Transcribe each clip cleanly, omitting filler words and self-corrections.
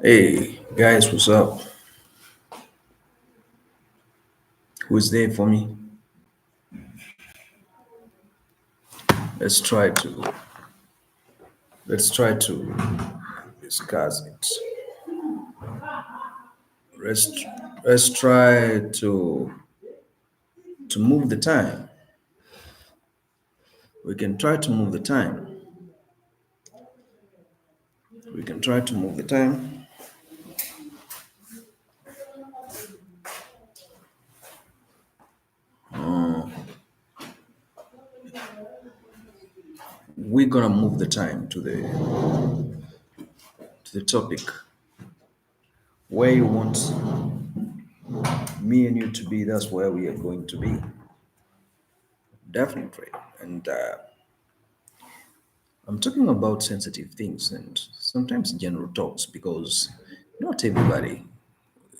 Hey guys, what's up? Who's there for me? Let's try to let's try to discuss it. Let's let's try to move the time. We can try to move the time. We can try to move the time. We're gonna move the time to the topic where you want me and you to be. That's where we are going to be. Definitely. And I'm talking about sensitive things and sometimes general talks because not everybody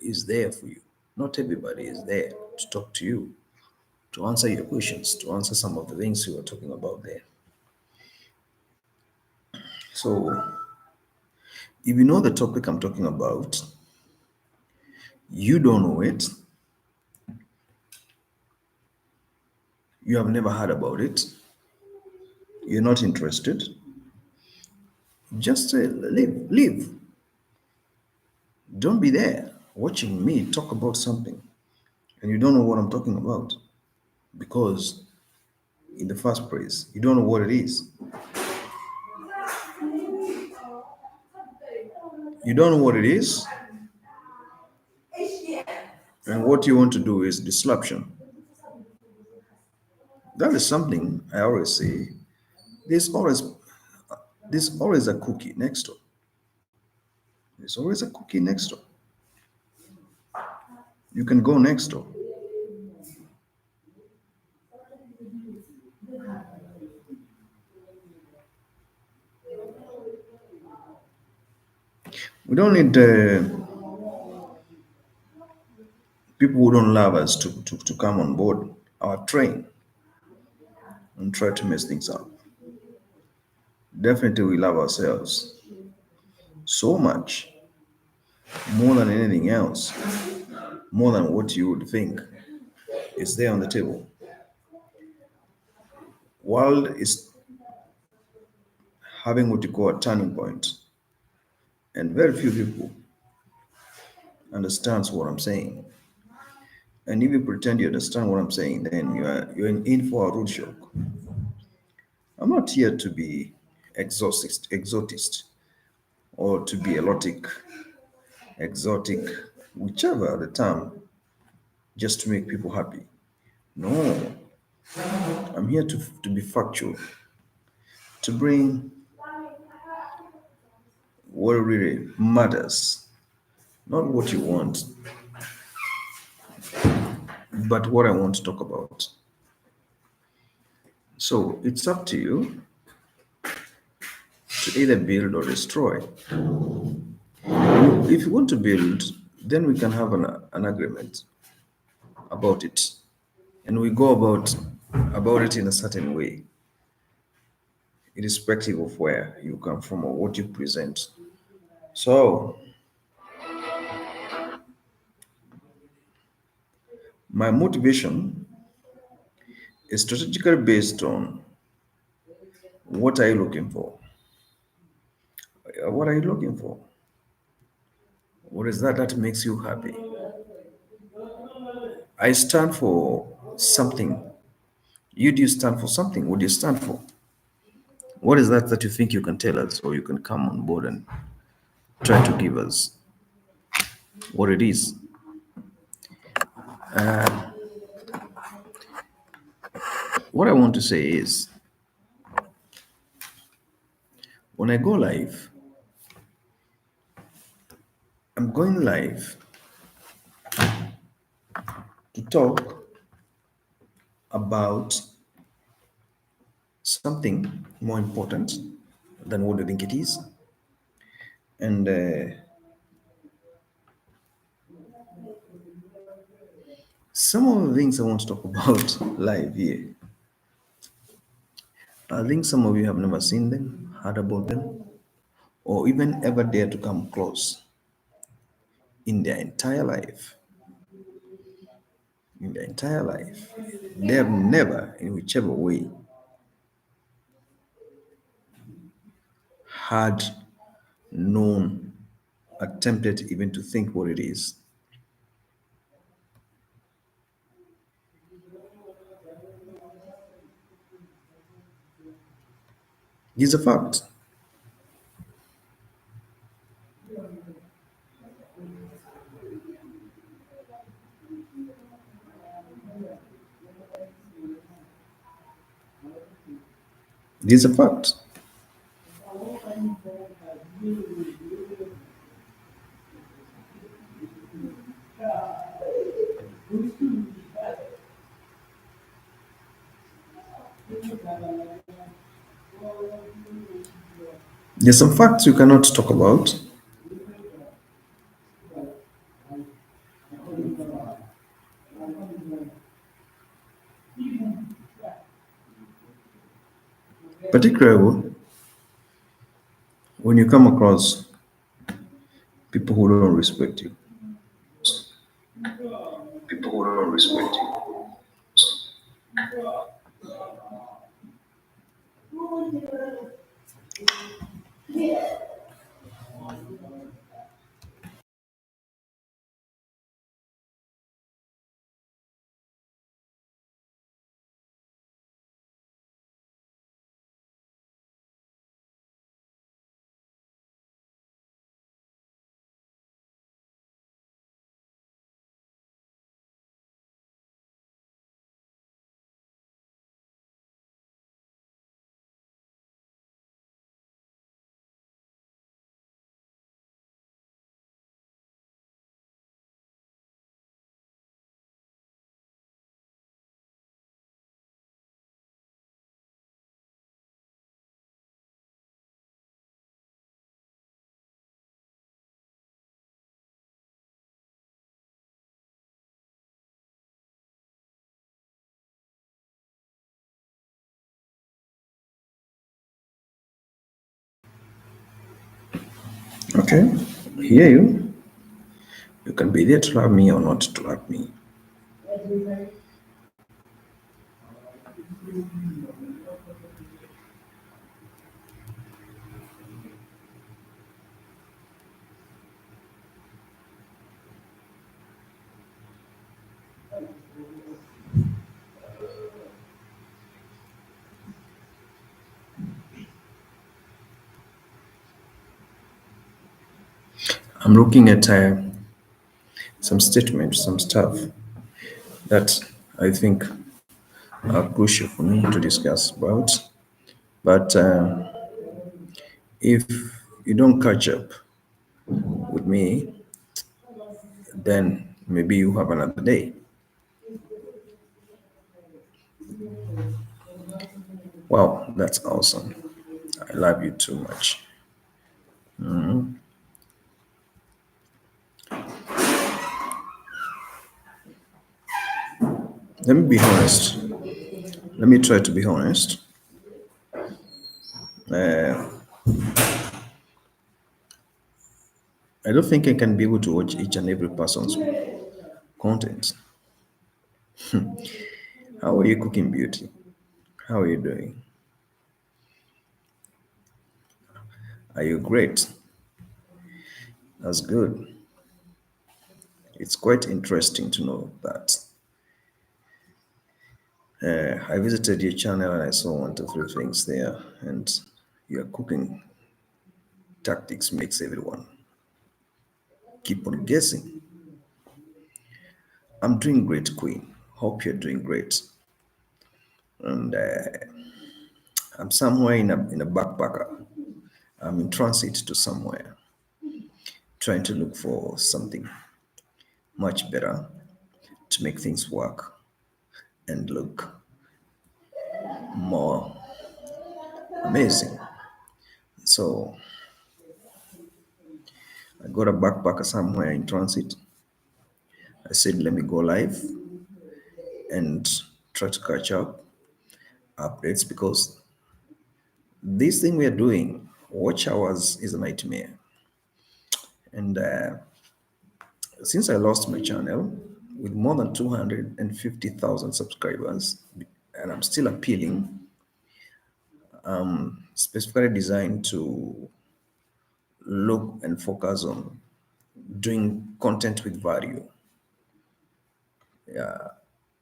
is there for you. Not everybody is there to talk to you, to answer your questions, to answer some of the things you were talking about there. So, if you know the topic I'm talking about, you don't know it, you have never heard about it, you're not interested, just leave, leave. Don't be there watching me talk about something and you don't know what I'm talking about because, in the first place, you don't know what it is. You don't know what it is, and what you want to do is disruption. That is something I always say. There's always there's always a cookie next door. There's always a cookie next door. You can go next door. We don't need people who don't love us to come on board our train and try to mess things up. Definitely, we love ourselves so much, more than anything else, more than what you would think is there on the table. World is having what you call a turning point, and very few people understands what I'm saying. And if you pretend you understand what I'm saying, then you're in for a rude shock. I'm not here to be exotist, or to be erotic, exotic, whichever the term, just to make people happy. No, I'm here to be factual, to bring what really matters, not what you want, but what I want to talk about. So it's up to you to either build or destroy. If you want to build, then we can have an agreement about it, and we go about it in a certain way, irrespective of where you come from or what you present. So my motivation is strategically based on what are you looking for? What are you looking for? What is that makes you happy? I stand for something. You do stand for something. What do you stand for? What is that you think you can tell us, or you can come on board and try to give us what it is? What I want to say is, when I go live, I'm going live to talk about something more important than what you think it is. And some of the things I want to talk about live here, I think some of you have never seen them, heard about them, or even ever dare to come close in their entire life. In their entire life, they have never, in whichever way, had known, attempted even to think what it is. It's a fact. It's a fact. There's some facts you cannot talk about. Particularly when you come across people who don't respect you. People who don't respect you. Okay, hear you. You can be there to love me or not to love me. I'm looking at some statements, some stuff that I think are crucial for me to discuss about. But if you don't catch up with me, then maybe you have another day. Wow, that's awesome. I love you too much. Let me be honest. Let me try to be honest. Uh, I don't think I can be able to watch each and every person's content. How are you cooking, beauty? How are you doing? Are you great? That's good. It's quite interesting to know that. I visited your channel and I saw one, two, three things there, and your cooking tactics makes everyone keep on guessing. I'm doing great, Queen. Hope you're doing great. And I'm somewhere in a backpacker. I'm in transit to somewhere, trying to look for something much better to make things work and look more amazing. So I got a backpacker somewhere in transit. I said, let me go live and try to catch up updates because this thing we are doing, watch hours is a nightmare. And since I lost my channel with more than 250,000 subscribers, and I'm still appealing, specifically designed to look and focus on doing content with value.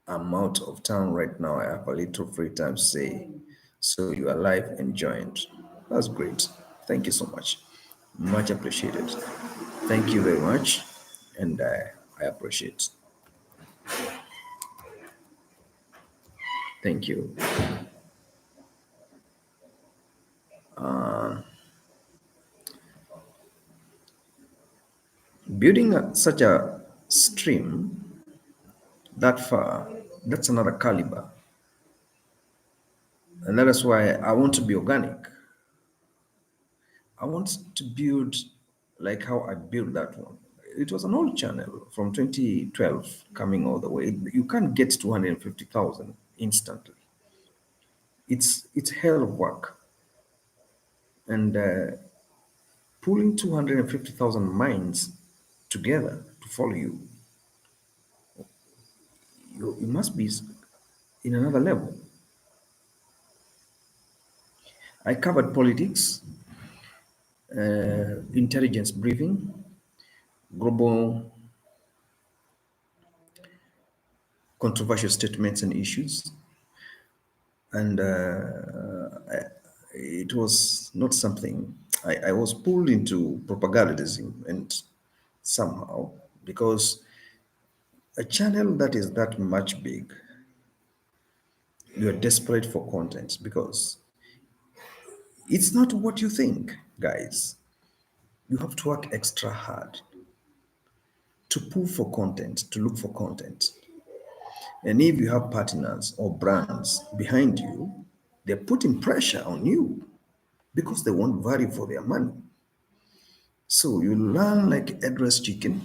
I'm out of town right now. I have a little free time to say, so you are live and joined. That's great. Thank you so much. Much appreciated. Thank you very much. And I appreciate. Thank you. Building such a stream that far, that's another caliber. And that is why I want to be organic. I want to build like how I built that one. It was an old channel from 2012 coming all the way. You can't get 250,000 instantly. It's hell of work. And pulling 250,000 minds together to follow you, you must be in another level. I covered politics, intelligence briefing, global controversial statements and issues, and it was not something I was pulled into propagandism and somehow because a channel that is that much big, you are desperate for content because it's not what you think, guys. You have to work extra hard to pull for content, to look for content. And if you have partners or brands behind you, they're putting pressure on you because they want value for their money. So you learn like headless chicken.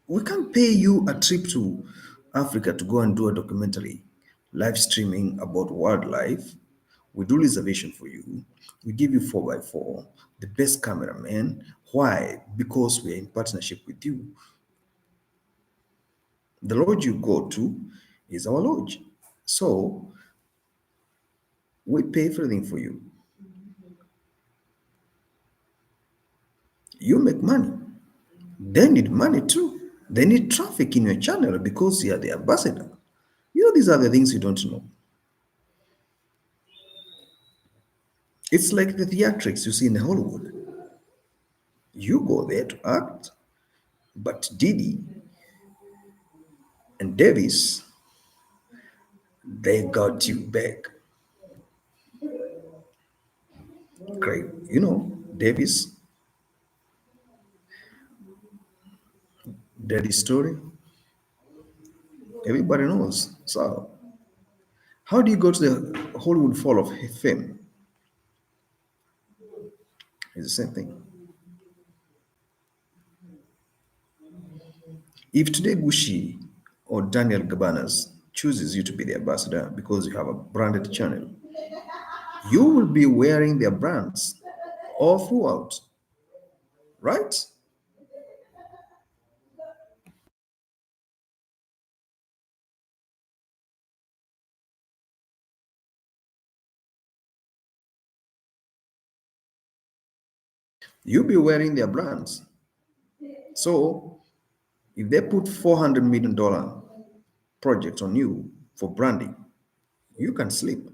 We can't pay you a trip to Africa to go and do a documentary, live streaming about wildlife. We do reservation for you. We give you 4x4, the best cameraman. Why? Because we are in partnership with you. The lodge you go to is our lodge. So we pay everything for you. You make money. They need money too. They need traffic in your channel because you are the ambassador. You know, these are the things you don't know. It's like the theatrics you see in Hollywood. You go there to act, but Didi and Davis, they got you back. Great. You know, Davis, Daddy story, everybody knows. So, how do you go to the Hollywood Fall of Fame? It's the same thing. If today Gucci or Daniel Gabanas chooses you to be the ambassador because you have a branded channel, you will be wearing their brands all throughout, right? You'll be wearing their brands. So if they put $400 million project on you for branding, you can sleep.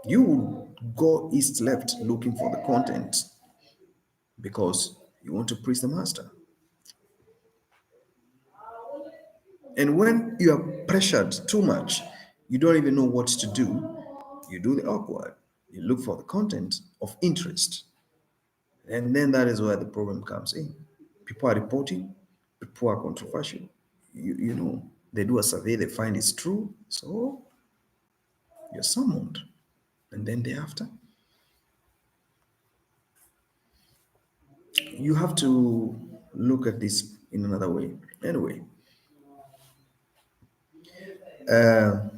You would go east left looking for the content because you want to please the master. And when you are pressured too much, you don't even know what to do. You do the awkward. You look for the content of interest. And then that is where the problem comes in. People are reporting, people are controversial. You know, they do a survey, they find it's true. So you're summoned. And then thereafter, you have to look at this in another way. Anyway, uh,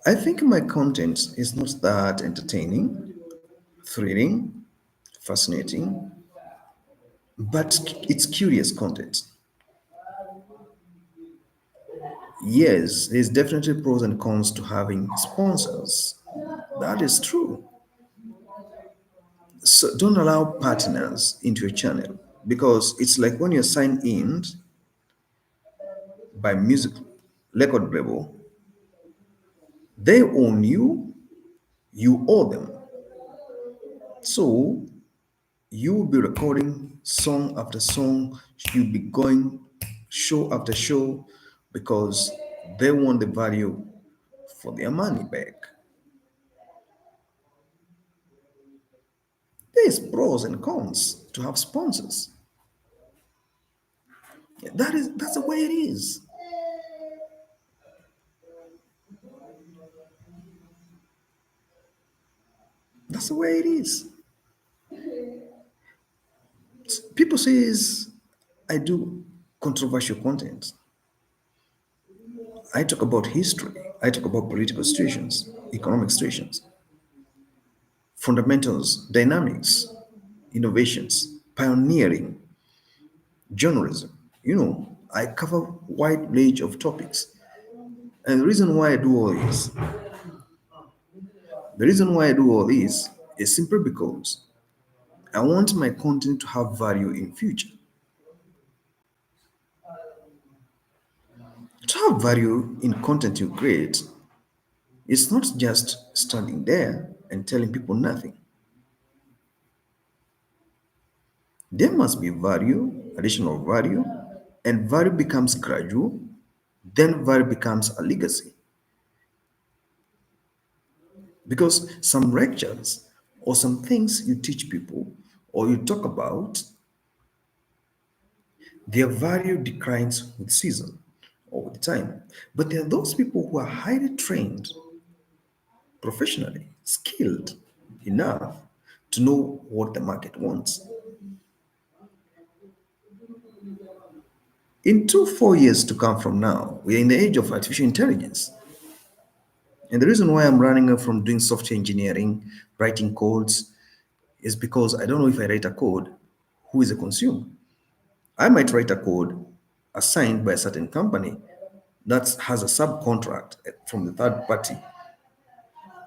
I think my content is not that entertaining, thrilling, fascinating, but it's curious content. Yes, there's definitely pros and cons to having sponsors. That is true. So don't allow partners into your channel because it's like when you're signed in by music record label, they own you, you owe them. So you will be recording song after song, you'll be going show after show because they want the value for their money back. There's pros and cons to have sponsors. That's the way it is. That's the way it is. People says I do controversial content. I talk about history. I talk about political situations, economic situations, fundamentals, dynamics, innovations, pioneering, journalism. I cover wide range of topics. And the reason why I do all this is simply because I want my content to have value in future. To have value in content you create, it's not just standing there and telling people nothing. There must be value, additional value, and value becomes gradual, then value becomes a legacy. Because some lectures or some things you teach people or you talk about, their value declines with season or with time. But there are those people who are highly trained, professionally, skilled enough to know what the market wants. In 4 years to come from now, we are in the age of artificial intelligence. And the reason why I'm running away from doing software engineering, writing codes, is because I don't know if I write a code, who is a consumer. I might write a code assigned by a certain company that has a subcontract from the third party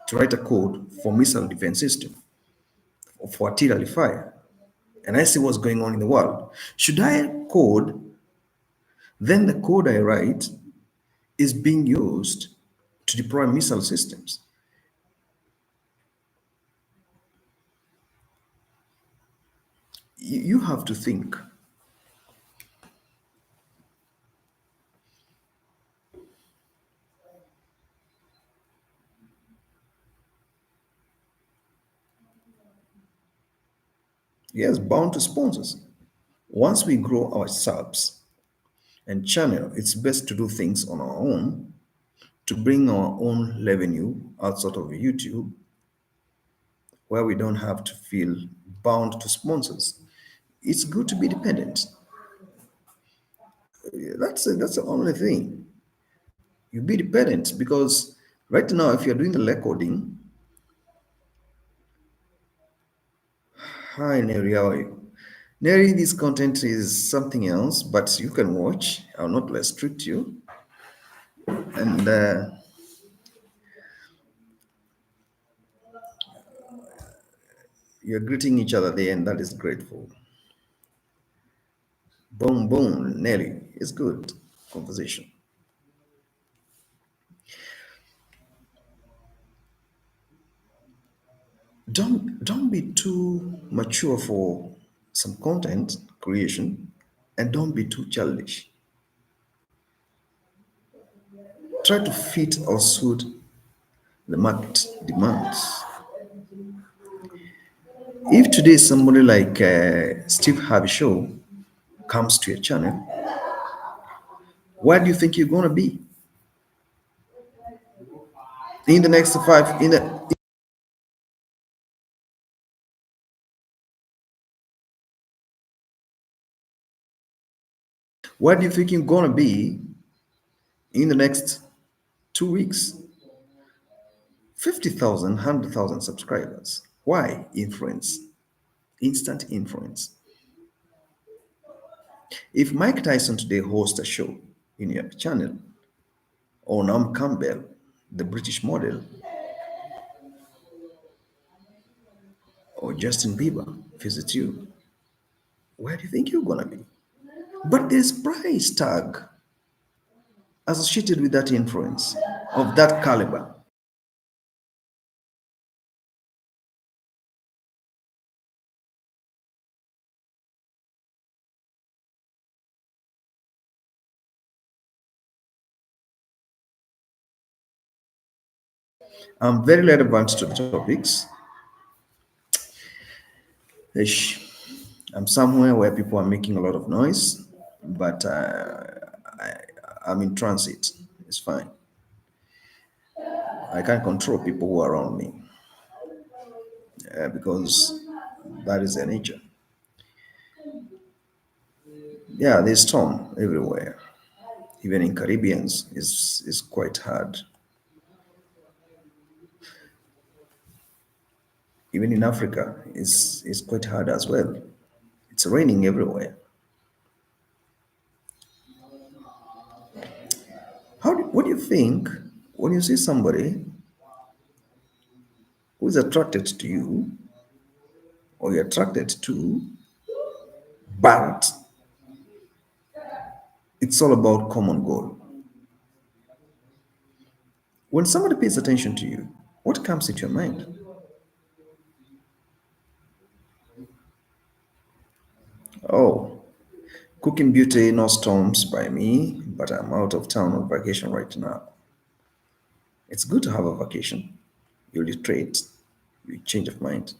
to write a code for missile defense system or for artillery fire. And I see what's going on in the world. Should I code, then the code I write is being used to deploy missile systems. You have to think. Yes, bound to sponsors. Once we grow our subs and channel, it's best to do things on our own to bring our own revenue outside of YouTube where we don't have to feel bound to sponsors. It's good to be dependent. That's the only thing. You be dependent because right now, if you're doing the recording, hi Neri, how are you? Neri, this content is something else, but you can watch. I'll not restrict you. And you're greeting each other there, and that is grateful. Boom, boom, Nelly. It's good conversation. Don't be too mature for some content creation, and don't be too childish. Try to fit or suit the market demands. If today somebody like Steve Harvey Show comes to your channel, where do you think you're gonna be in the next 5 in the What do you think you're gonna be in the next 2 weeks? 50,000, 100,000 subscribers. Why? Influence. Instant influence. If Mike Tyson today hosts a show in your channel, or Nam Campbell, the British model, or Justin Bieber visits you, where do you think you're gonna be? But there's price tag associated with that influence of that caliber. I'm very relevant to the topics. Ish. I'm somewhere where people are making a lot of noise, but I'm in transit. It's fine. I can't control people who are around me because that is their nature. Yeah, there's storm everywhere. Even in Caribbeans, is quite hard. Even in Africa, is quite hard as well. It's raining everywhere. What do you think when you see somebody who is attracted to you or you're attracted to, but it's all about common goal? When somebody pays attention to you, what comes into your mind? Oh, cooking beauty, no storms by me, but I'm out of town on vacation right now. It's good to have a vacation. You literate, you change of mind.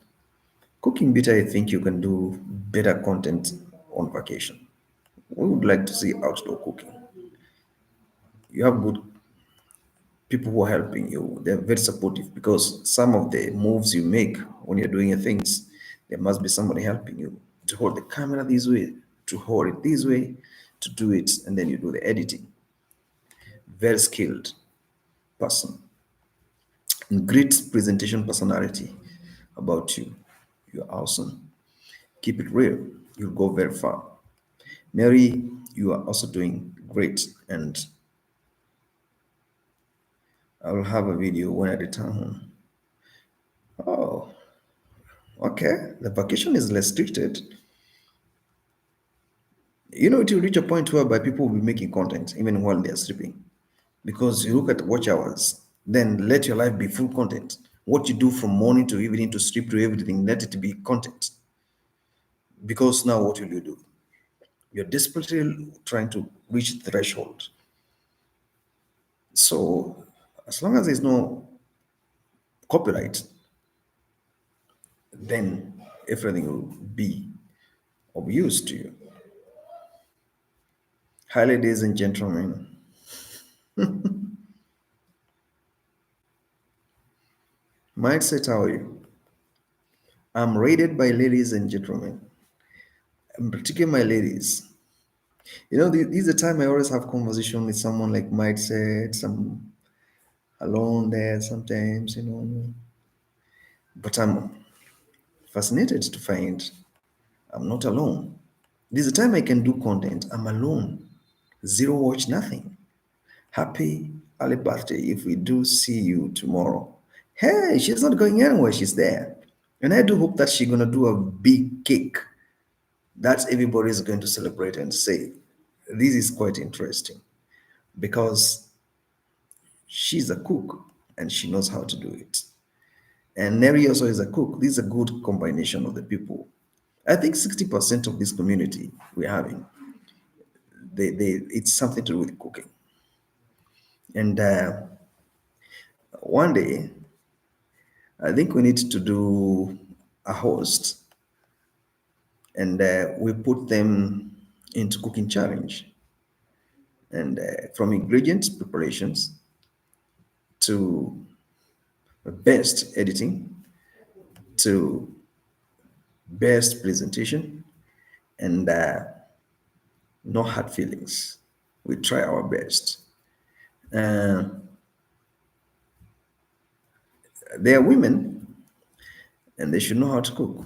Cooking beauty, I think you can do better content on vacation. We would like to see outdoor cooking. You have good people who are helping you. They're very supportive because some of the moves you make when you're doing your things, there must be somebody helping you to hold the camera this way, to hold it this way, to do it, and then you do the editing. Very skilled person. And great presentation personality about you. You're awesome. Keep it real. You'll go very far. Mary, you are also doing great. And I will have a video when I return home. Oh, okay. The vacation is restricted. It will reach a point whereby people will be making content even while they are sleeping. Because you look at watch hours, then let your life be full content. What you do from morning to evening to sleep to everything, let it be content. Because now what will you do? You're desperately trying to reach the threshold. So as long as there's no copyright, then everything will be of use to you. Hi, ladies and gentlemen. Mindset, how are you? I'm rated by ladies and gentlemen. I'm particularly my ladies. This is the time I always have conversation with someone like Mindset, some alone there sometimes. But I'm fascinated to find I'm not alone. This is the time I can do content. I'm alone. Zero watch, nothing. Happy early birthday if we do see you tomorrow. Hey, she's not going anywhere. She's there. And I do hope that she's going to do a big cake that everybody is going to celebrate and say, this is quite interesting because she's a cook and she knows how to do it. And Neri also is a cook. This is a good combination of the people. I think 60% of this community we're having, it's something to do with cooking. And one day, I think we need to do a host and we put them into cooking challenge and from ingredients preparations to best editing to best presentation and no hard feelings. We try our best. And they are women and they should know how to cook.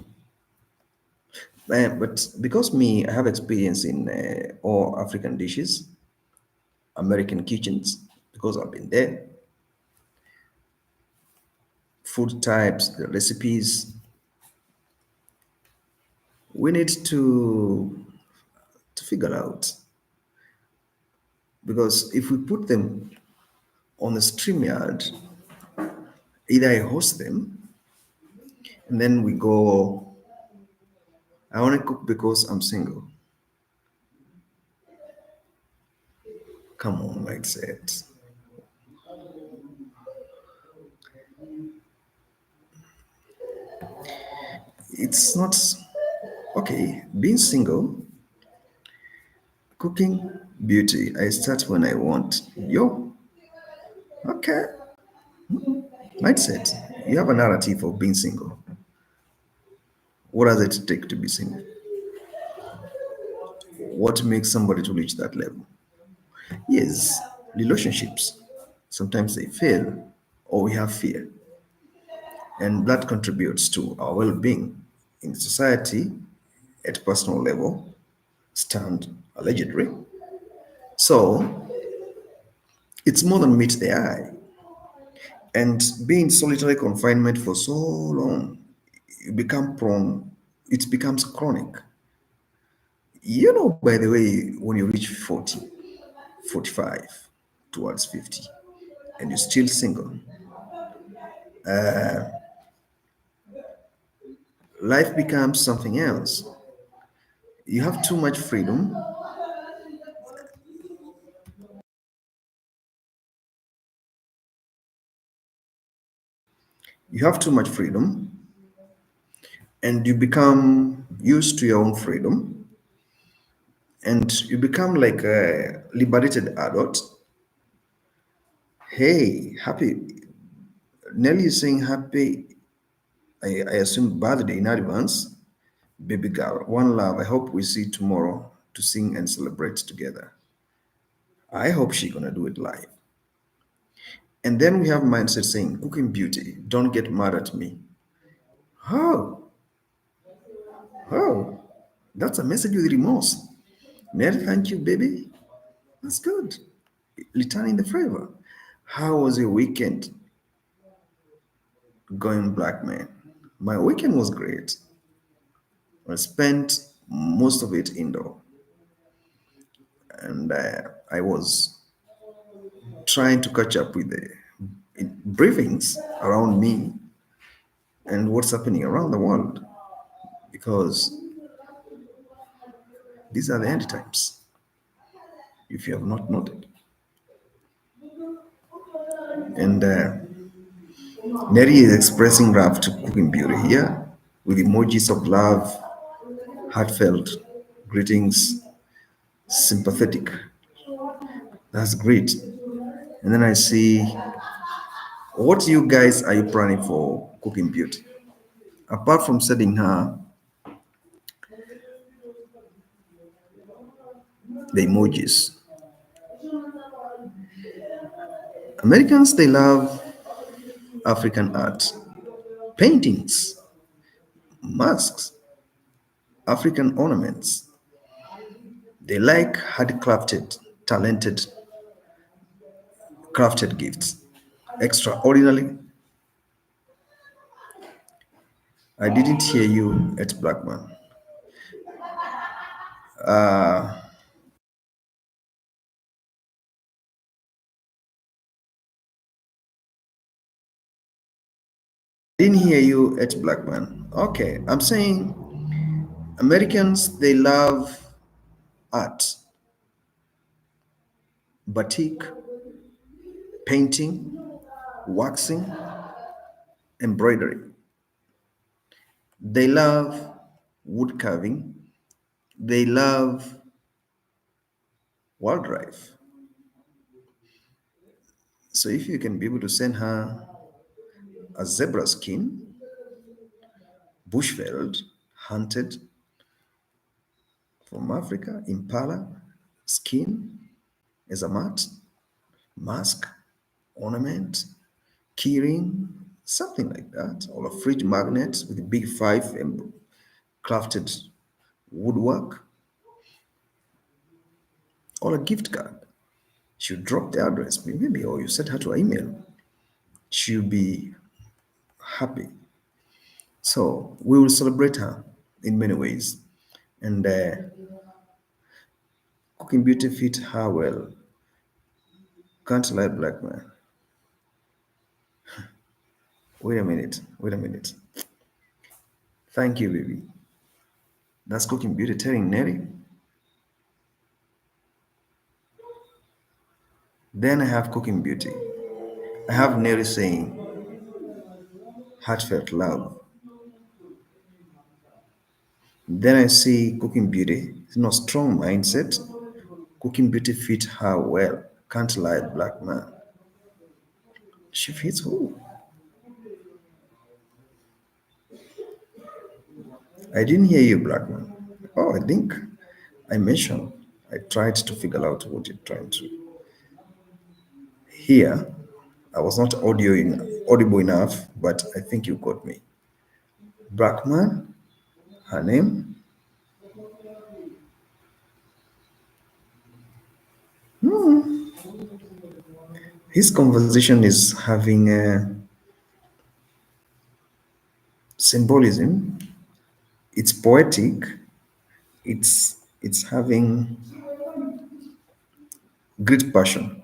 But because me, I have experience in all African dishes, American kitchens, because I've been there, food types, the recipes, we need to figure out. Because if we put them on the StreamYard, either I host them and then we go, I want to cook because I'm single. Come on, mindset. It's not okay. Being single, cooking, beauty. I start when I want. Yo, okay. Mindset. You have a narrative of being single. What does it take to be single? What makes somebody to reach that level? Yes, relationships. Sometimes they fail or we have fear. And that contributes to our well-being in society at personal level, stand allegedly. So it's more than meets the eye. And being solitary confinement for so long, you become prone, it becomes chronic. You know, by the way, when you reach 40, 45, towards 50, and you're still single, life becomes something else. You have too much freedom. You have too much freedom, and you become used to your own freedom, and you become like a liberated adult. Hey, happy. Nelly is saying happy, I assume birthday in advance. Baby girl, one love. I hope we see tomorrow to sing and celebrate together. I hope she gonna do it live. And then we have mindset saying, cooking beauty, don't get mad at me. Oh, oh, that's a message with remorse. Nell, thank you, baby. That's good. Returning the favor. How was your weekend going, black man? My weekend was great. I spent most of it indoor, and I was trying to catch up with the briefings around me and what's happening around the world because these are the end times, if you have not noted. And Neri is expressing love to cooking beauty here with emojis of love, heartfelt greetings, sympathetic. That's great. And then I see, what you guys are you planning for cooking beauty? Apart from sending her the emojis, Americans, they love African art, paintings, masks, African ornaments. They like handcrafted, talented, crafted gifts. Extraordinarily, I didn't hear you at Blackman. Didn't hear you at Blackman. Okay, I'm saying Americans, they love art, batik, painting, waxing, embroidery. They love wood carving. They love wildlife. So if you can be able to send her a zebra skin, bushveld, hunted from Africa, impala. skin as a mat, mask, ornament, keyring, something like that, or a fridge magnet with a big five and crafted woodwork, or a gift card. She'll drop the address, maybe, or you send her to an email. She'll be happy. So we will celebrate her in many ways. And cooking beauty fit her well. Can't lie, black man. Wait a minute. Wait a minute. Thank you, baby. That's cooking beauty telling Nelly. Then I have cooking beauty. I have Nelly saying heartfelt love. Then I see cooking beauty. No strong mindset. Cooking beauty fit her well. Can't lie, black man. She fits who? I didn't hear you, black man. Oh, I think I mentioned. I tried to figure out what you're trying to hear. I was not audible enough, but I think you got me. Black man, her name. His conversation is having a symbolism. It's poetic. It's having great passion,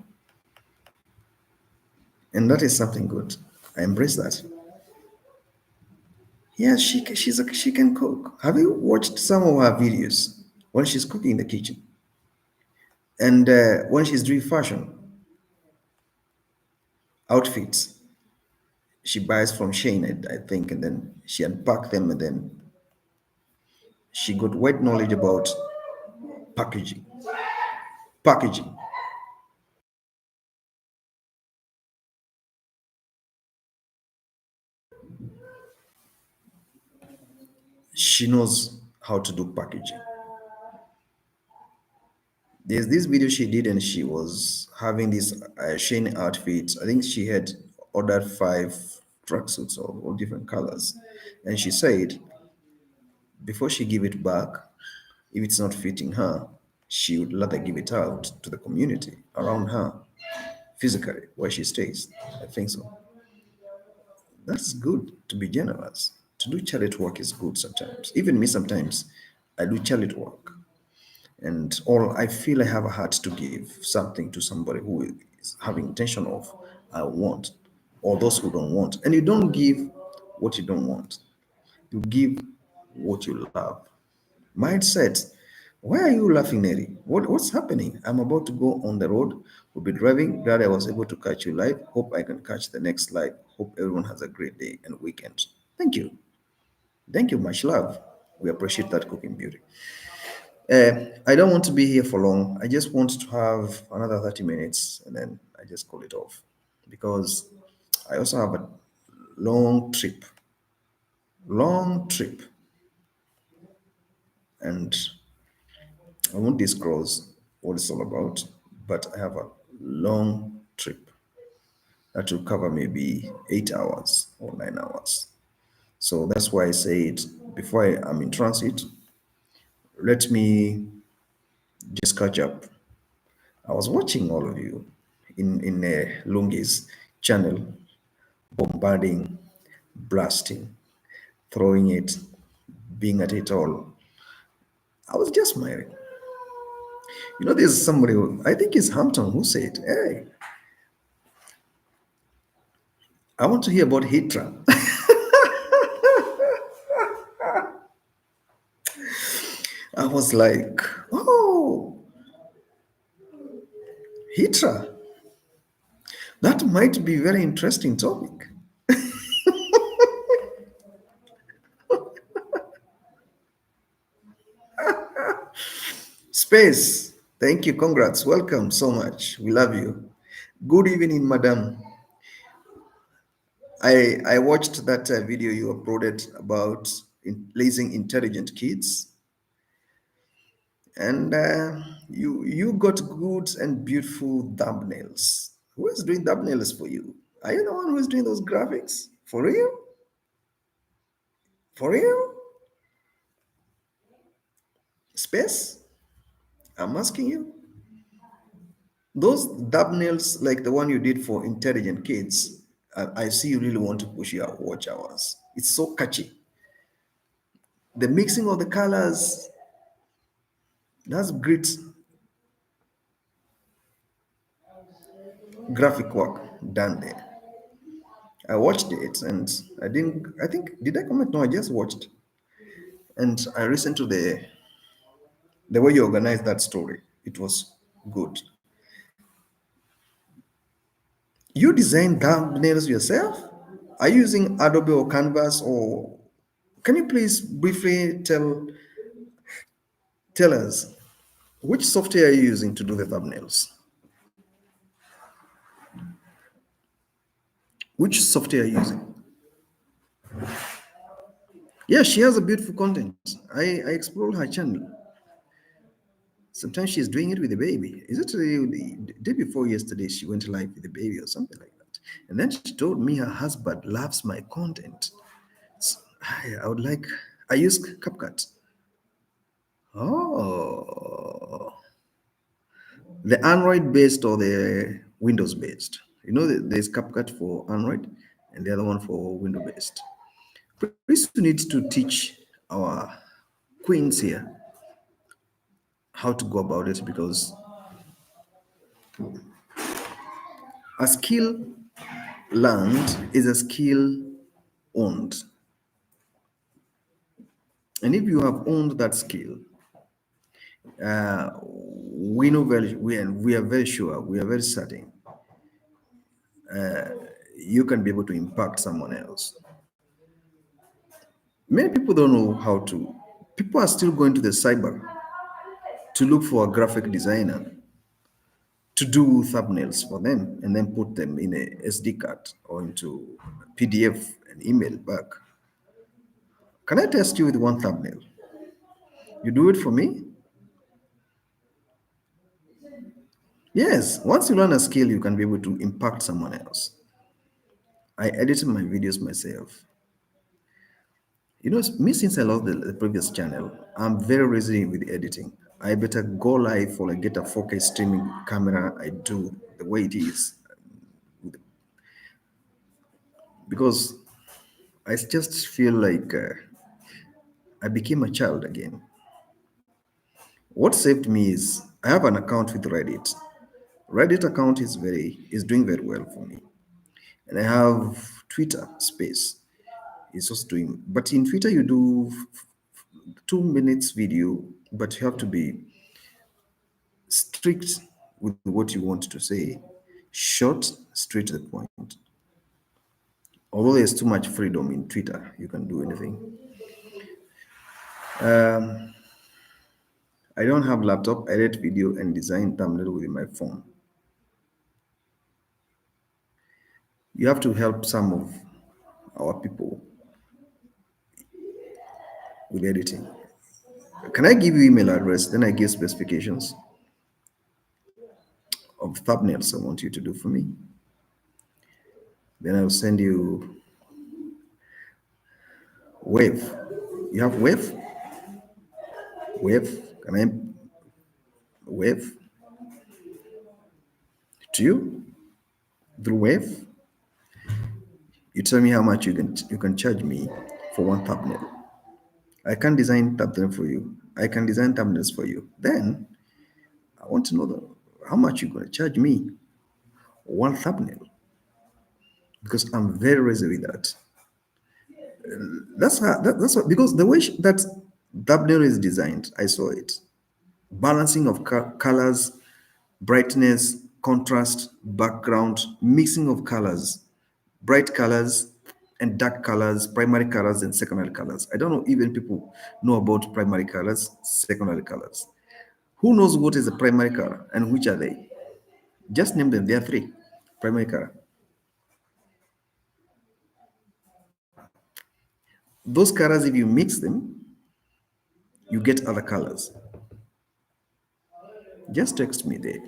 and that is something good. I embrace that. Yeah, she can cook. Have you watched some of her videos when she's cooking in the kitchen and when she's doing fashion outfits? She buys from Shane, I think, and then she unpack them, and then she got wide knowledge about packaging. Packaging. She knows how to do packaging. There's this video she did, and she was having this Shane outfit. I think she had ordered five tracksuits of all different colors, and she said before she give it back, if it's not fitting her, she would rather give it out to the community around her, physically where she stays. I think so. That's good to be generous. To do charity work is good sometimes. Even me, sometimes I do charity work. And all I feel I have a heart to give something to somebody who is having intention of I want, or those who don't want. And you don't give what you don't want. You give what you love. Mindset. Why are you laughing, Neri? What's happening? I'm about to go on the road. We'll be driving. Glad I was able to catch you live. Hope I can catch the next live. Hope everyone has a great day and weekend. Thank you. Thank you. Much love. We appreciate that cooking beauty. I don't want to be here for long. I just want to have another 30 minutes and then I just call it off because I also have a long trip, long trip, and I won't disclose what it's all about, but I have a long trip that will cover maybe 8 hours or 9 hours. So that's why I said before I'm in transit, let me just catch up. I was watching all of you in Lungi's channel, bombarding, blasting, throwing it, being at it all. I was just smiling. There's somebody who, I think it's Hampton, who said, "Hey, I want to hear about Hitra." I was like, "Oh, Hitra, that might be very interesting topic." Space, thank you, congrats, welcome so much. We love you. Good evening, madam. I watched that video you uploaded about raising intelligent kids, And you got good and beautiful thumbnails. Who is doing thumbnails for you? Are you the one who is doing those graphics? For real? For real? Space? I'm asking you. Those thumbnails, like the one you did for intelligent kids, I see you really want to push your watch hours. It's so catchy. The mixing of the colors, that's great graphic work done there. I watched it and I didn't, I think, did I comment? No, I just watched. And I listened to the way you organized that story. It was good. You design thumbnails yourself? Are you using Adobe or Canvas, or can you please briefly tell us which software are you using to do the thumbnails? Which software are you using? Yeah, she has a beautiful content. I explored her channel. Sometimes she's doing it with the baby. Is it the day before yesterday she went live with the baby or something like that? And then she told me her husband loves my content. I would like, I use CapCut. Oh, the Android based or the Windows based? You know, there's CapCut for Android and the other one for Windows based. Please, we need to teach our queens here how to go about it, because a skill learned is a skill owned. And if you have owned that skill, we know very, we are very sure, we are very certain you can be able to impact someone else. Many people don't know how to. People are still going to the cyber to look for a graphic designer to do thumbnails for them and then put them in a SD card or into PDF and email back. Can I test you with one thumbnail? You do it for me? Yes. Once you learn a skill, you can be able to impact someone else. I edit my videos myself. You know, me, since I lost the previous channel, I'm very lazy with editing. I better go live or I get a 4K streaming camera. I do the way it is because I just feel like I became a child again. What saved me is I have an account with Reddit. Reddit account is doing very well for me, and I have Twitter Space. It's just doing, but in Twitter you do 2 minutes video, but you have to be strict with what you want to say, short, straight to the point. Although there's too much freedom in Twitter, you can do anything. I don't have laptop. I edit video and design thumbnail with my phone. You have to help some of our people with editing. Can I give you email address? Then I give specifications of thumbnails I want you to do for me. Then I'll send you Wave. You have Wave? Wave? Can I Wave to you through Wave? You tell me how much you can charge me for one thumbnail. I can design thumbnail for you. I can design thumbnails for you. Then I want to know how much you're gonna charge me one thumbnail, because I'm very lazy with that. That's what, because the way that thumbnail is designed, I saw it. Balancing of colors, brightness, contrast, background, mixing of colors, bright colors and dark colors, primary colors and secondary colors. I don't know even people know about primary colors, secondary colors. Who knows what is a primary color and which are they? Just name them. There are three. Primary color. Those colors, if you mix them, you get other colors. Just text me there.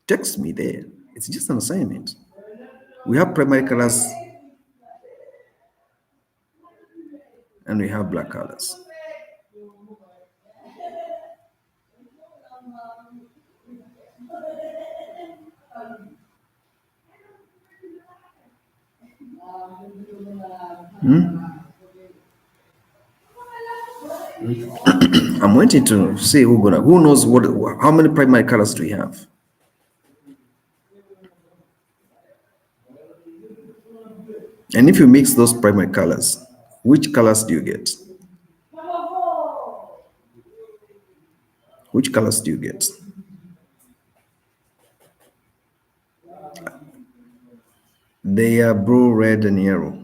Text me there. It's just an assignment. We have primary colors and we have black colors. I'm waiting to see who knows what how many primary colors do we have. And if you mix those primary colors, which colors do you get? Which colors do you get? They are blue, red, and yellow.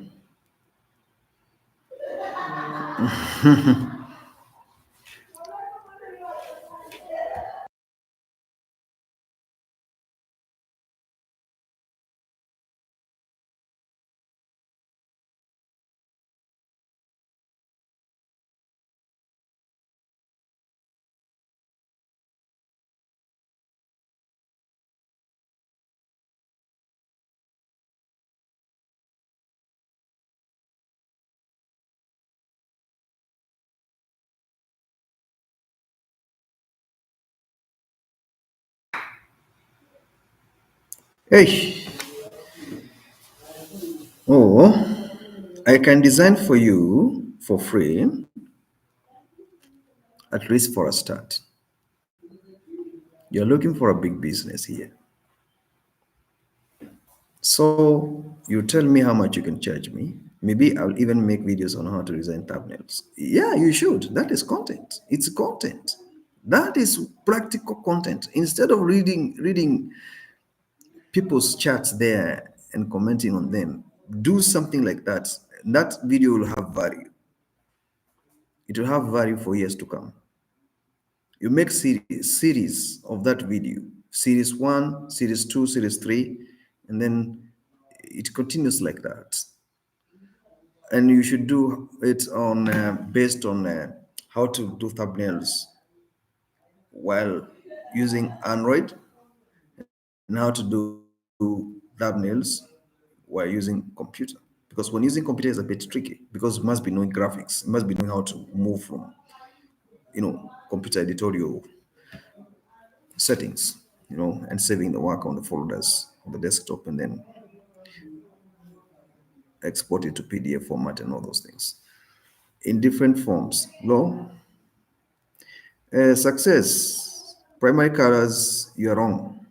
Hey, oh, I can design for you for free, at least for a start. You're looking for a big business here. So you tell me how much you can charge me. Maybe I'll even make videos on how to design thumbnails. Yeah, you should. That is content. It's content. That is practical content. Instead of reading people's chats there and commenting on them, do something like that. That video will have value. It will have value for years to come. You make series of that video, series one, series two, series three, and then it continues like that. And you should do it on based on how to do thumbnails while using Android and how to do thumbnails while using computer. Because when using computer is a bit tricky because you must be knowing graphics, you must be knowing how to move from computer editorial settings, and saving the work on the folders on the desktop and then export it to PDF format and all those things in different forms. Low success, primary colors, you are wrong.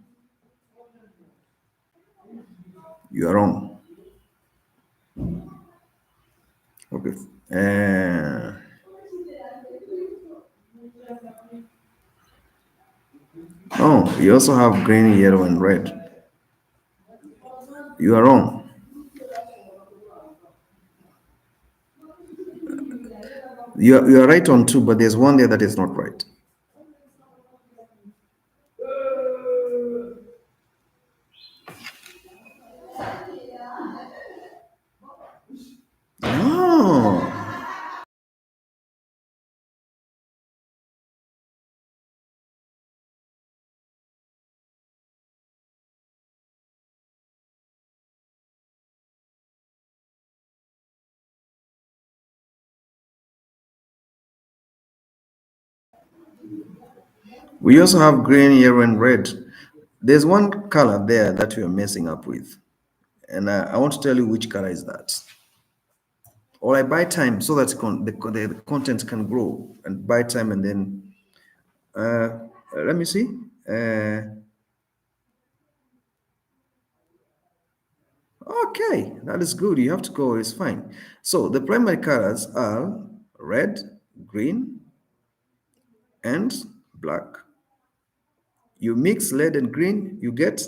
You are wrong. Okay. Uh, oh, you also have green, yellow, and red. You are wrong. You are right on two, but there's one there that is not right. Oh, we also have green, yellow, and red. There's one color there that we are messing up with, and I want to tell you which color is that. Or I buy time so that the content can grow and buy time and then let me see. Okay, that is good. You have to go, it's fine. So the primary colors are red, green, and black. You mix red and green, you get,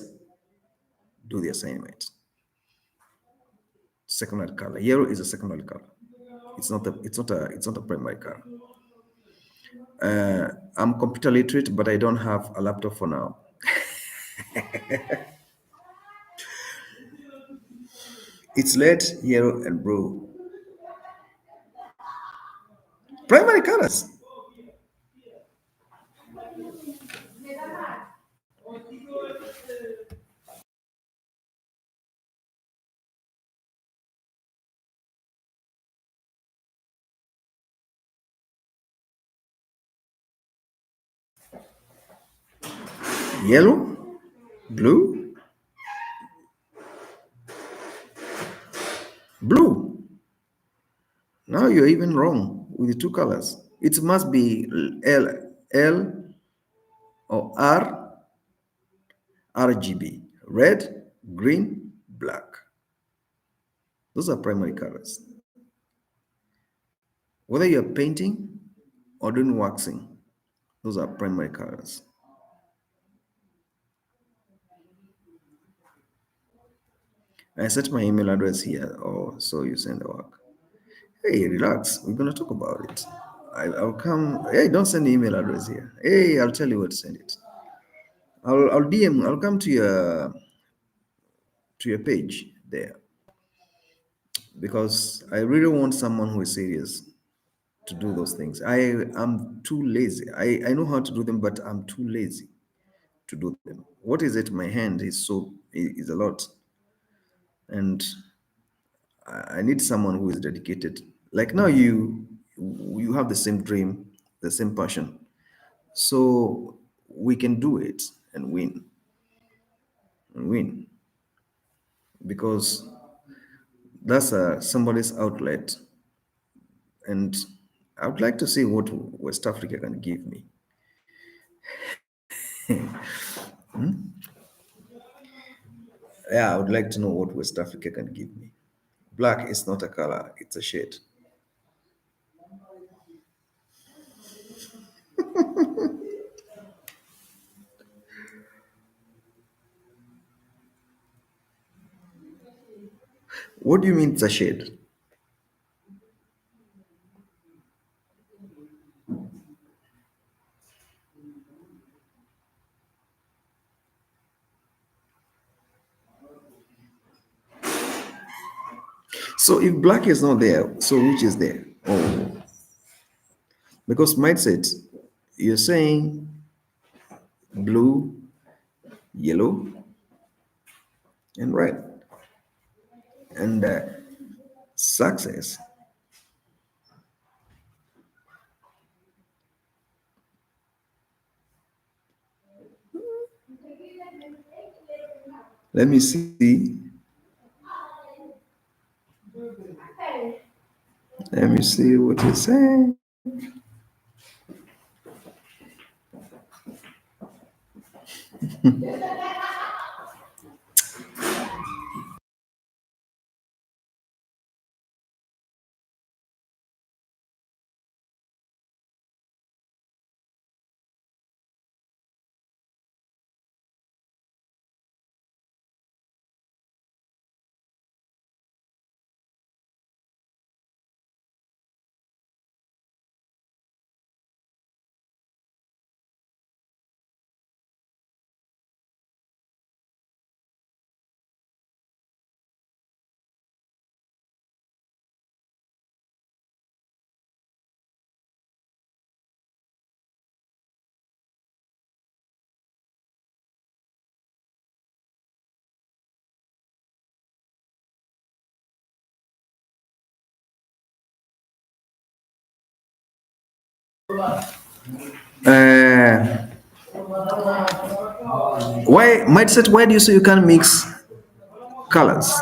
do the assignment. Secondary color. Yellow is a secondary color. It's not a primary color. I'm computer literate, but I don't have a laptop for now. It's red, yellow, and blue. Primary colors. Yellow, blue, blue. Now you're even wrong with the two colors. It must be L or RGB, red, green, black. Those are primary colors. Whether you're painting or doing waxing, those are primary colors. I set my email address here, or so you send the work. Hey, relax. We're gonna talk about it. I'll come. Hey, don't send the email address here. Hey, I'll tell you where to send it. I'll DM. I'll come to your page there because I really want someone who is serious to do those things. I am too lazy. I know how to do them, but I'm too lazy to do them. What is it? My hand is a lot, and I need someone who is dedicated. Like now, you have the same dream, the same passion, so we can do it and win because that's somebody's outlet, and I would like to see what West Africa can give me. Yeah, I would like to know what West Africa can give me. Black is not a color; it's a shade. What do you mean it's a shade? So if black is not there, so which is there? Oh, because mindset, you're saying blue, yellow, and red, and success. Let me see. Let me see what you're saying. Uh, why mindset? Why do you say you can't mix colors?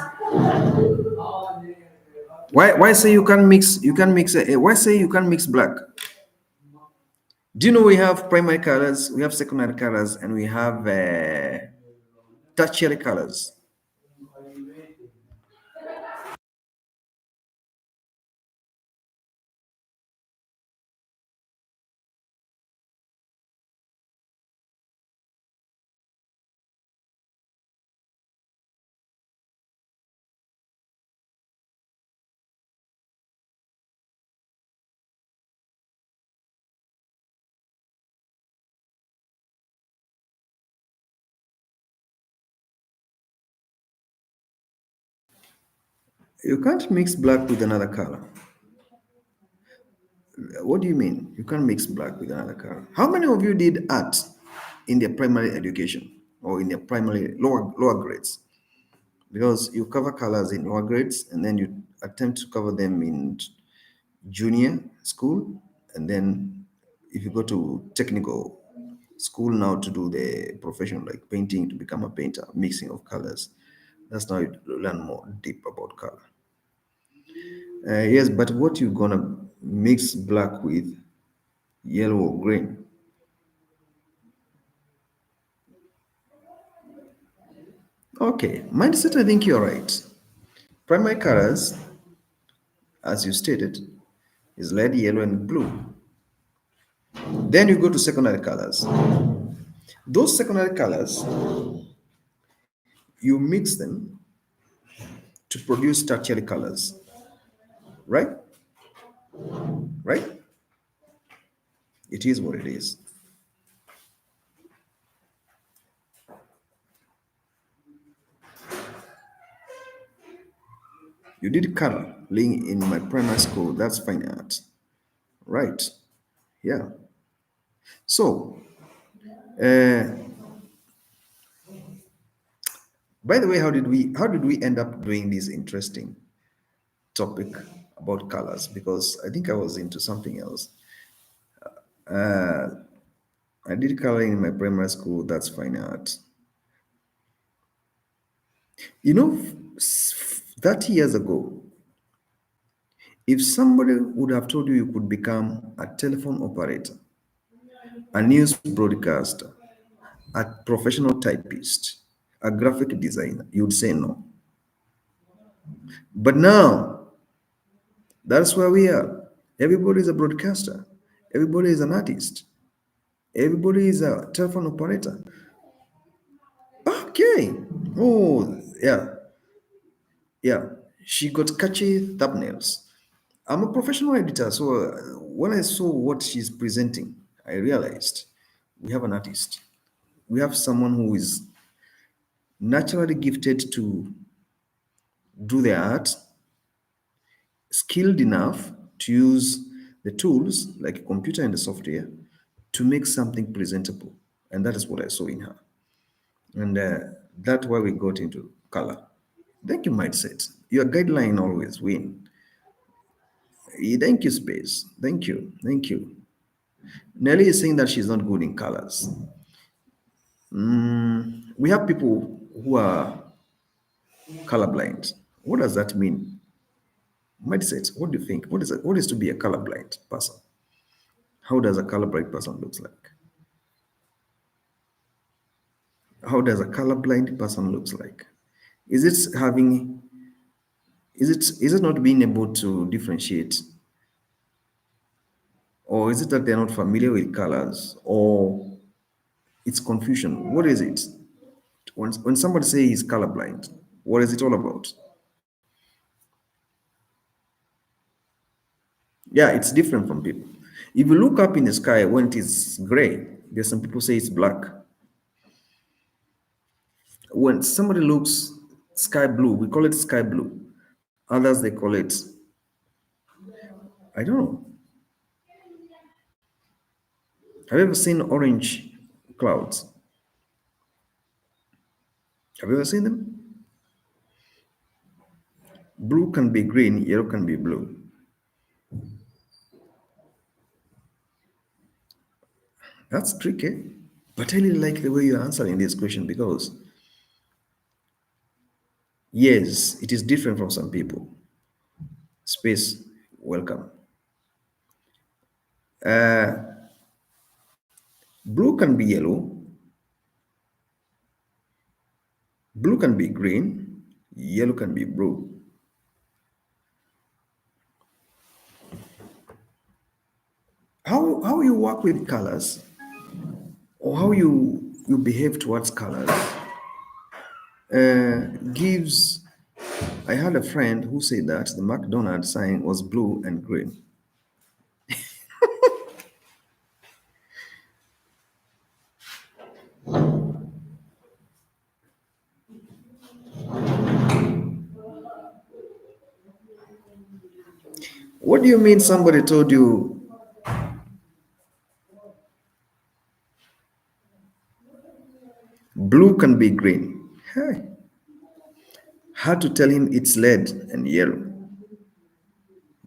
Why say you can't mix? You can mix. Why say you can't mix black? Do you know we have primary colors, we have secondary colors, and we have tertiary colors? You can't mix black with another color. What do you mean? You can't mix black with another color. How many of you did art in their primary education or in their primary lower grades? Because you cover colors in lower grades and then you attempt to cover them in junior school, and then if you go to technical school now to do the profession like painting to become a painter, mixing of colors. That's now you learn more deep about color. Yes, but what you gonna mix black with yellow or green? Okay, mindset, I think you're right. Primary colors, as you stated, is red, yellow, and blue. Then you go to secondary colors. Those secondary colors, you mix them to produce tertiary colors, right? Right? It is what it is. You did coloring in my primary school. That's fine art, right? Yeah. So, uh, by the way, how did we end up doing this interesting topic about colors? Because I think I was into something else. I did coloring in my primary school. That's fine art. You know, 30 years ago, if somebody would have told you you could become a telephone operator, a news broadcaster, a professional typist, a graphic designer, you'd say no. But now, that's where we are. Everybody is a broadcaster, everybody is an artist, everybody is a telephone operator. Okay. Oh, yeah, yeah. She got catchy thumbnails. I'm a professional editor, so when I saw what she's presenting, I realized we have an artist. We have someone who is naturally gifted to do the art, skilled enough to use the tools like a computer and the software to make something presentable. And that is what I saw in her. And that's why we got into color. Thank you, mindset. Your guideline always win. Thank you, space. Thank you. Thank you. Nelly is saying that she's not good in colors. We have people who are colorblind. What does that mean? Mindset. What do you think? What is it? What is to be a colorblind person? How does a colorblind person looks like? How does a colorblind person looks like? Is it having? Is it not being able to differentiate, or is it that they're not familiar with colors, or it's confusion? What is it? When somebody says he's colorblind, what is it all about? Yeah, it's different from people. If you look up in the sky when it is gray, there's some people say it's black. When somebody looks sky blue, we call it sky blue. Others they call it, I don't know. Have you ever seen orange clouds? Have you ever seen them? Blue can be green, yellow can be blue. That's tricky. But I really like the way you're answering this question because, yes, it is different from some people. Space, welcome. Blue can be yellow, blue can be green, yellow can be blue. How you work with colors or how you behave towards colors gives. I had a friend who said that the McDonald's sign was blue and green. What do you mean somebody told you blue can be green? Hey, had to tell him it's red and yellow.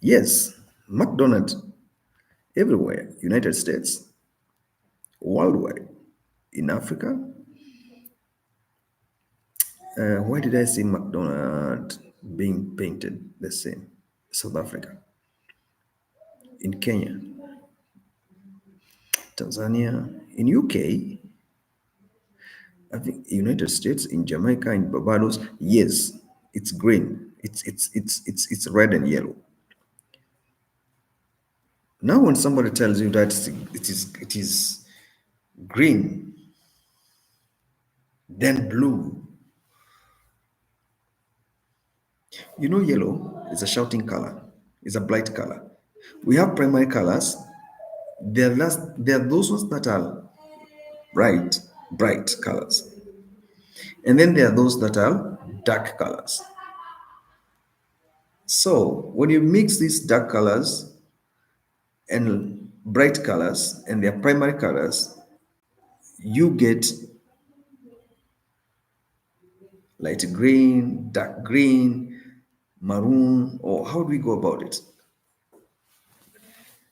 Yes, McDonald's everywhere, United States, worldwide. In Africa, why did I see McDonald being painted the same? South Africa, in Kenya, Tanzania, in UK, I think United States, in Jamaica, in Barbados. Yes, it's green. It's red and yellow. Now, when somebody tells you that it is green, then blue, yellow is a shouting color. It's a bright color. We have primary colors. There are those ones that are bright colors, and then there are those that are dark colors. So when you mix these dark colors and bright colors and their primary colors, you get light green, dark green, maroon, or how do we go about it?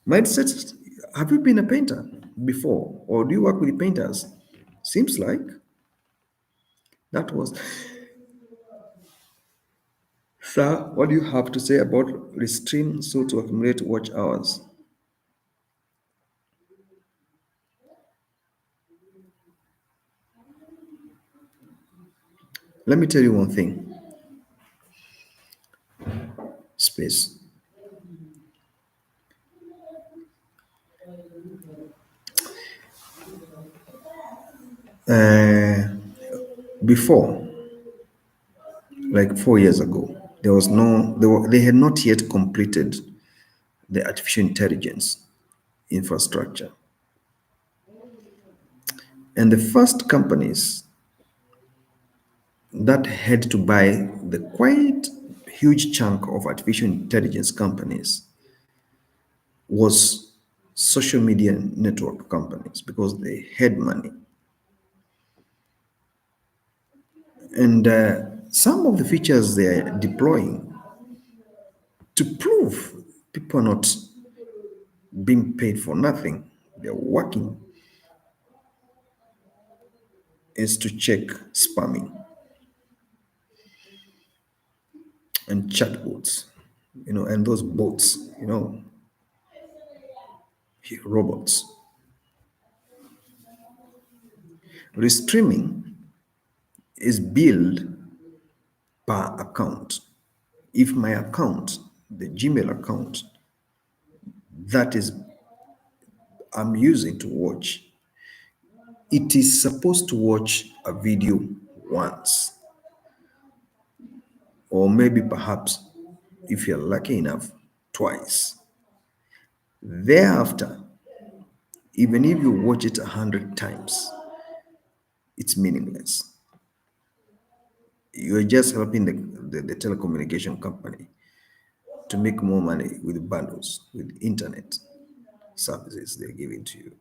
Mindset, have you been a painter before, or do you work with painters? Seems like that was. Sir, what do you have to say about restrain so to accumulate watch hours? Let me tell you one thing. Space. Uh, Before, like 4 years ago, there was no, they had not yet completed the artificial intelligence infrastructure. And the first companies that had to buy the quite huge chunk of artificial intelligence companies was social media network companies because they had money. And some of the features they are deploying to prove people are not being paid for nothing, they're working, is to check spamming and chatbots, and those bots, robots. Restreaming is billed per account. If my account, the Gmail account that is I'm using to watch, it is supposed to watch a video once, or maybe perhaps, if you're lucky enough, twice. Thereafter, even if you watch it 100 times, it's meaningless. You're just helping the telecommunication company to make more money with bundles, with internet services they're giving to you.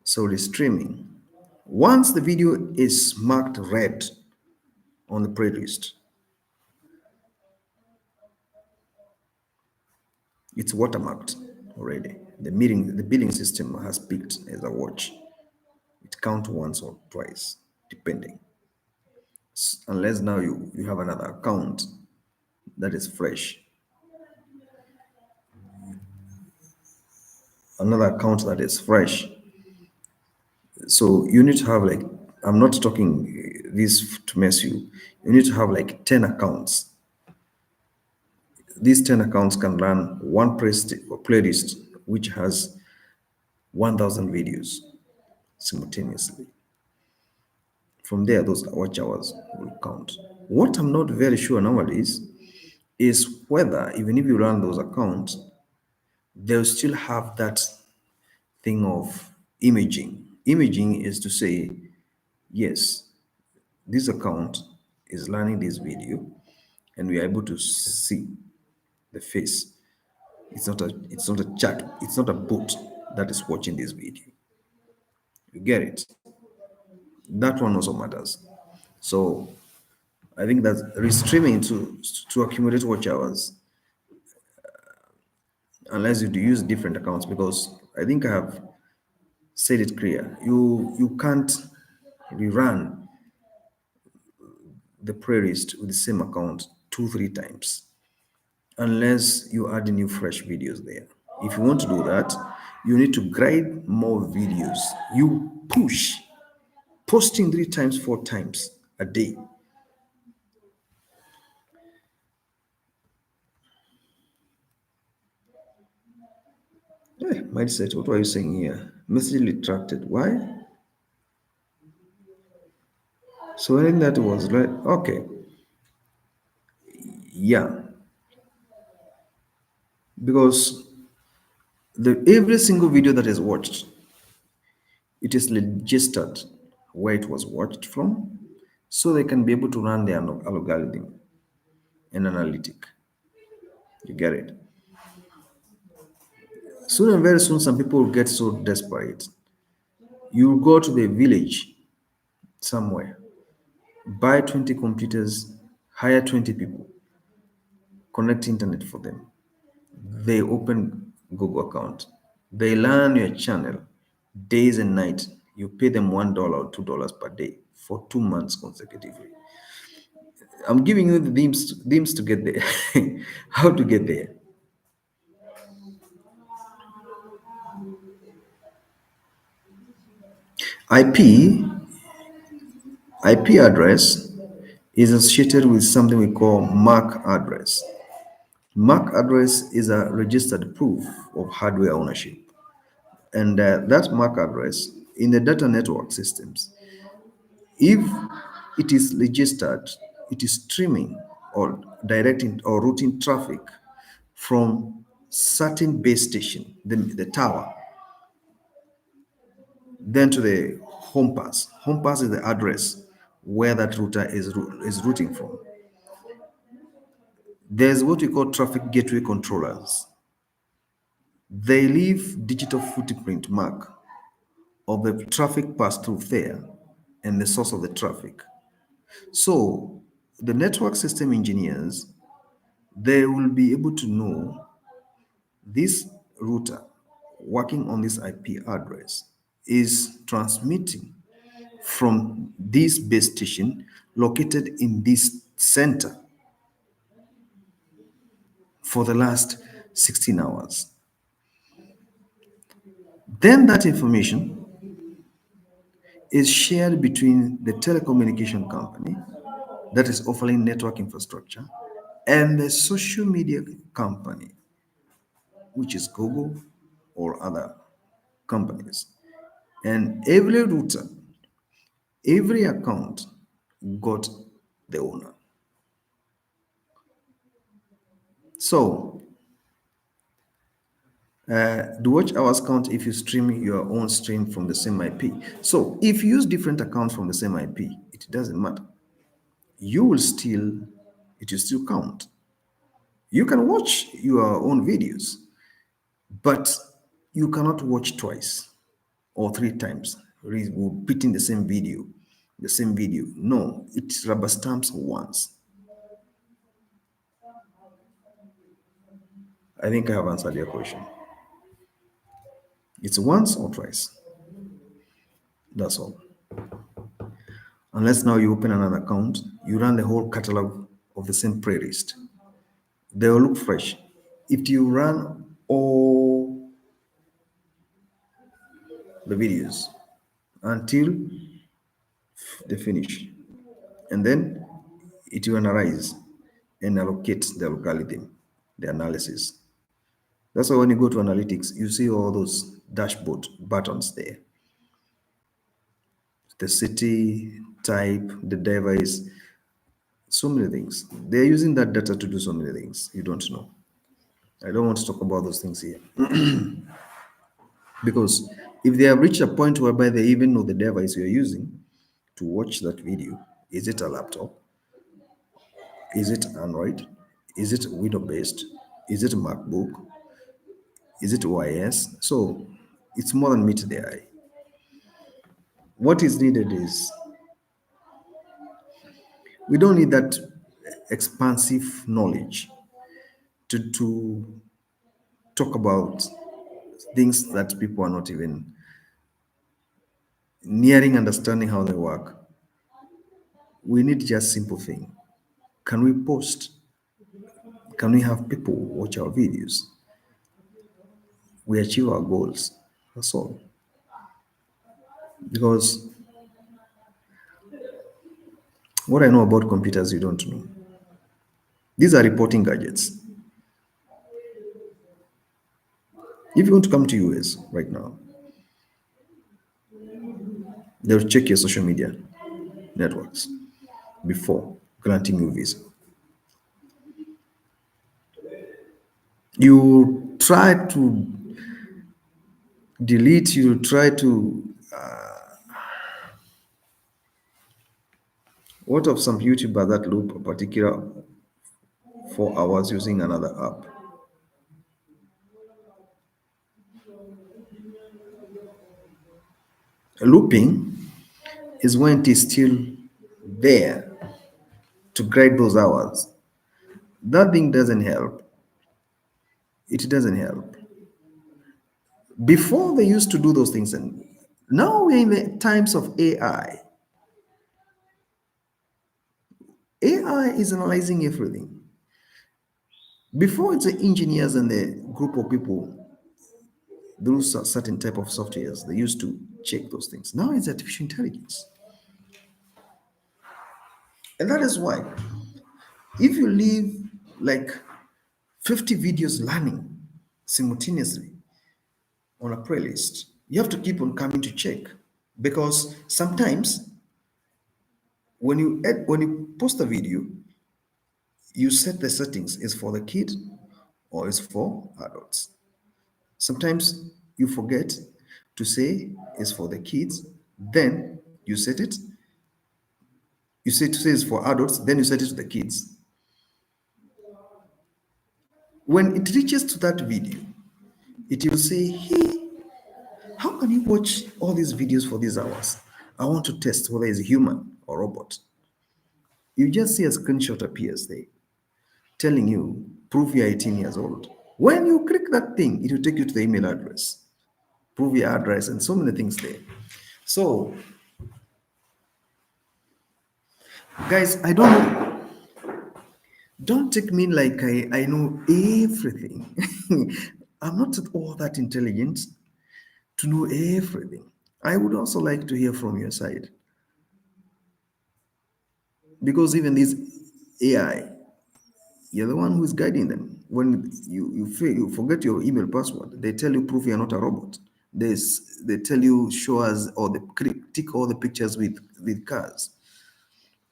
So the streaming, once the video is marked red on the playlist, it's watermarked already. The billing system has picked as a watch. It counts once or twice, depending. Unless now you have another account that is fresh, another account that is fresh. So you need to have like, I'm not talking this to mess you. You need to have like 10 accounts. These 10 accounts can run one playlist which has 1,000 videos simultaneously. From there, those watch hours will count. What I'm not very sure nowadays is whether, even if you run those accounts, they'll still have that thing of imaging. Imaging is to say, yes, this account is learning this video, and we are able to see the face. It's not a chat, it's not a bot that is watching this video. You get it? That one also matters. So I think that restreaming to accumulate watch hours, unless you do use different accounts, because I think I have said it clear. You can't rerun the playlist with the same account two, three times unless you add new fresh videos there. If you want to do that, you need to grade more videos. You push posting three times, four times a day. Mindset, what were you saying here? Message retracted. Why? So I think that was right. Okay. Yeah. Because every single video that is watched, it is registered where it was watched from, so they can be able to run their algorithm and analytic. You get it? Soon and very soon, some people will get so desperate. You go to the village somewhere, buy 20 computers, hire 20 people, connect internet for them. They open Google account. They learn your channel days and nights. You pay them $1 or $2 per day for 2 months consecutively. I'm giving you the themes to get there. How to get there. IP IP address is associated with something we call MAC address. MAC address is a registered proof of hardware ownership. And that MAC address in the data network systems, if it is registered, it is streaming or directing or routing traffic from certain base station, the tower, then to the home pass. Home pass is the address where that router is routing from. There's what we call traffic gateway controllers. They leave digital footprint mark of the traffic passed through there and the source of the traffic. So the network system engineers, they will be able to know this router working on this IP address is transmitting from this base station located in this center for the last 16 hours. Then that information is shared between the telecommunication company that is offering network infrastructure and the social media company, which is Google or other companies. And every router, every account got the owner. So the watch hours count if you stream your own stream from the same IP. So if you use different accounts from the same IP, it doesn't matter. You will still, it will still count. You can watch your own videos, but you cannot watch twice or three times, repeating the same video, the same video. No, it rubber stamps once. I think I have answered your question. It's once or twice. That's all. Unless now you open another account, you run the whole catalog of the same playlist. They will look fresh. If you run all the videos until they finish, and then it will analyze and allocate the algorithm, the analysis. That's why when you go to analytics, you see all those dashboard buttons there. The city, type, the device, so many things. They're using that data to do so many things you don't know. I don't want to talk about those things here. Because if they have reached a point whereby they even know the device you're using to watch that video, is it a laptop? Is it Android? Is it window based? Is it a MacBook? Is it OIS? So it's more than meet the eye. What is needed is we don't need that expansive knowledge to talk about things that people are not even nearing understanding how they work, we need just simple thing. Can we post? Can we have people watch our videos? We achieve our goals. That's all. Because what I know about computers, you don't know. These are reporting gadgets. If you want to come to US right now, they'll check your social media networks before granting you visa. You try to delete, you try to what of some YouTuber that loop a particular 4 hours using another app? Looping is when it is still there to grade those hours. That thing doesn't help. It doesn't help. Before they used to do those things, and now we're in the times of AI. AI is analyzing everything. Before it's the engineers and the group of people, those are certain type of softwares, they used to check those things. Now it's artificial intelligence. And that is why if you leave like 50 videos learning simultaneously on a playlist, you have to keep on coming to check. Because sometimes when you post a video, you set the settings is for the kid or is for adults. Sometimes you forget to say it's for the kids, then you set it. You say to say it's for adults, then you set it to the kids. When it reaches to that video, it will say, hey, how can you watch all these videos for these hours? I want to test whether it's human or robot. You just see a screenshot appears there telling you, prove you're 18 years old. When you click that thing, it will take you to the email address, prove your address, and so many things there. So, guys, I don't take me like I know everything. I'm not at all that intelligent to know everything. I would also like to hear from your side because even this AI, you're the one who is guiding them. When you forget your email password, they tell you prove you're not a robot. They tell you show us or they tick all the pictures with cars.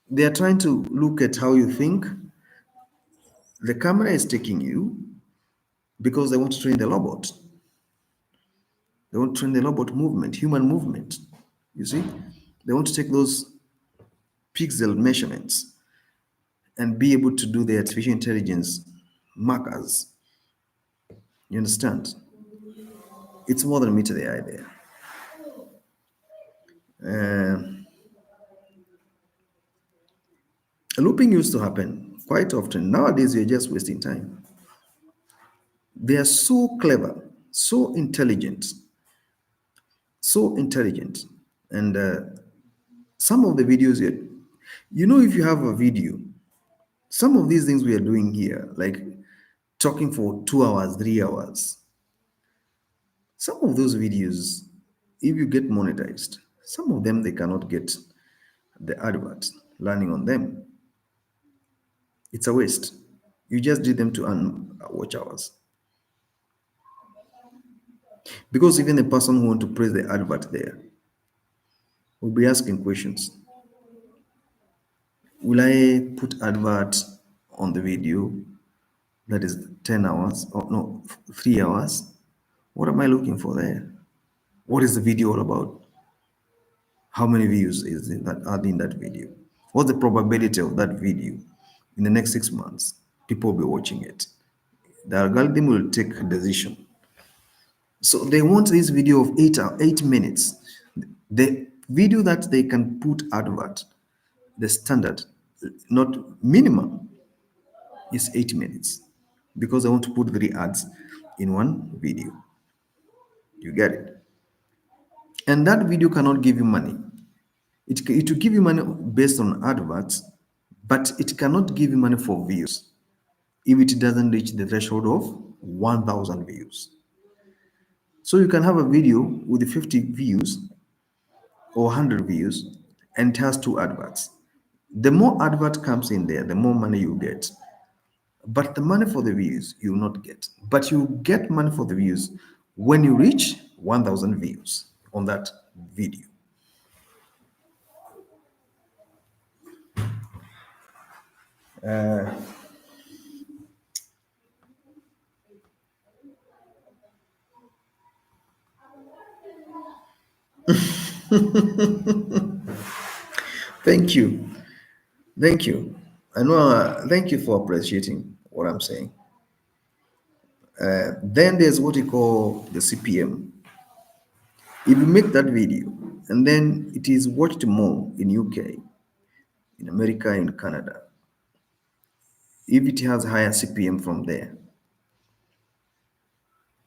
They are trying to look at how you think. The camera is taking you because they want to train the robot. They want to train the robot movement, human movement. You see, they want to take those pixel measurements and be able to do the artificial intelligence markers. You understand? It's more than meter the eye there. Looping used to happen quite often. Nowadays, you're just wasting time. They are so clever, so intelligent. And some of the videos, if you have a video, some of these things we are doing here, like talking for 2 hours, 3 hours, some of those videos, if you get monetized, some of them they cannot get the advert learning on them. It's a waste. You just did them to earn watch hours. Because even the person who want to press the advert there will be asking questions. Will I put advert on the video that is 10 hours or no 3 hours? What am I looking for there? What is the video all about? How many views is in that are in that video? What's the probability of that video in the next 6 months? People will be watching it. The algorithm will take a decision. So they want this video of 8 minutes. The video that they can put advert, the standard, not minimum, is 8 minutes because they want to put 3 ads in one video. You get it? And that video cannot give you money. It will give you money based on adverts, but it cannot give you money for views if it doesn't reach the threshold of 1,000 views. So you can have a video with 50 views or 100 views and it has two adverts. The more advert comes in there, the more money you get. But the money for the views you will not get. But you get money for the views when you reach 1,000 views on that video. Thank you. Thank you. I know, thank you for appreciating what I'm saying. Then there's what you call the CPM. If you make that video and then it is watched more in UK, in America, in Canada, if it has higher CPM from there,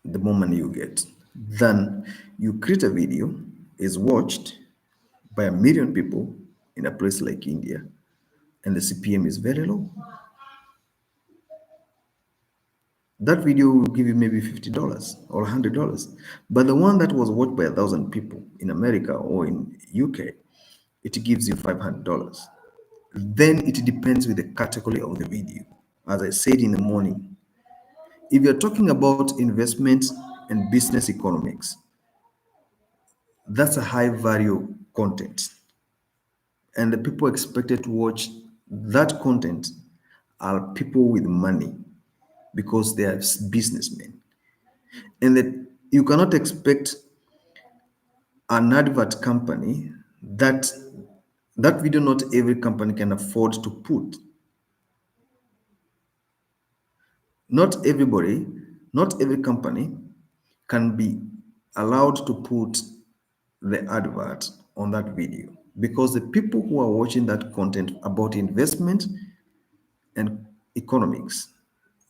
the more money you get. Then you create a video, is watched by 1 million people in a place like India, and the CPM is very low. That video will give you maybe $50 or $100. But the one that was watched by 1,000 people in America or in UK, it gives you $500. Then it depends with the category of the video. As I said in the morning, if you're talking about investment and business economics, that's a high value content. And the people expected to watch that content are people with money because they are businessmen. And that you cannot expect an advert company that that video not every company can afford to put. Not everybody, not every company can be allowed to put the advert on that video because the people who are watching that content about investment and economics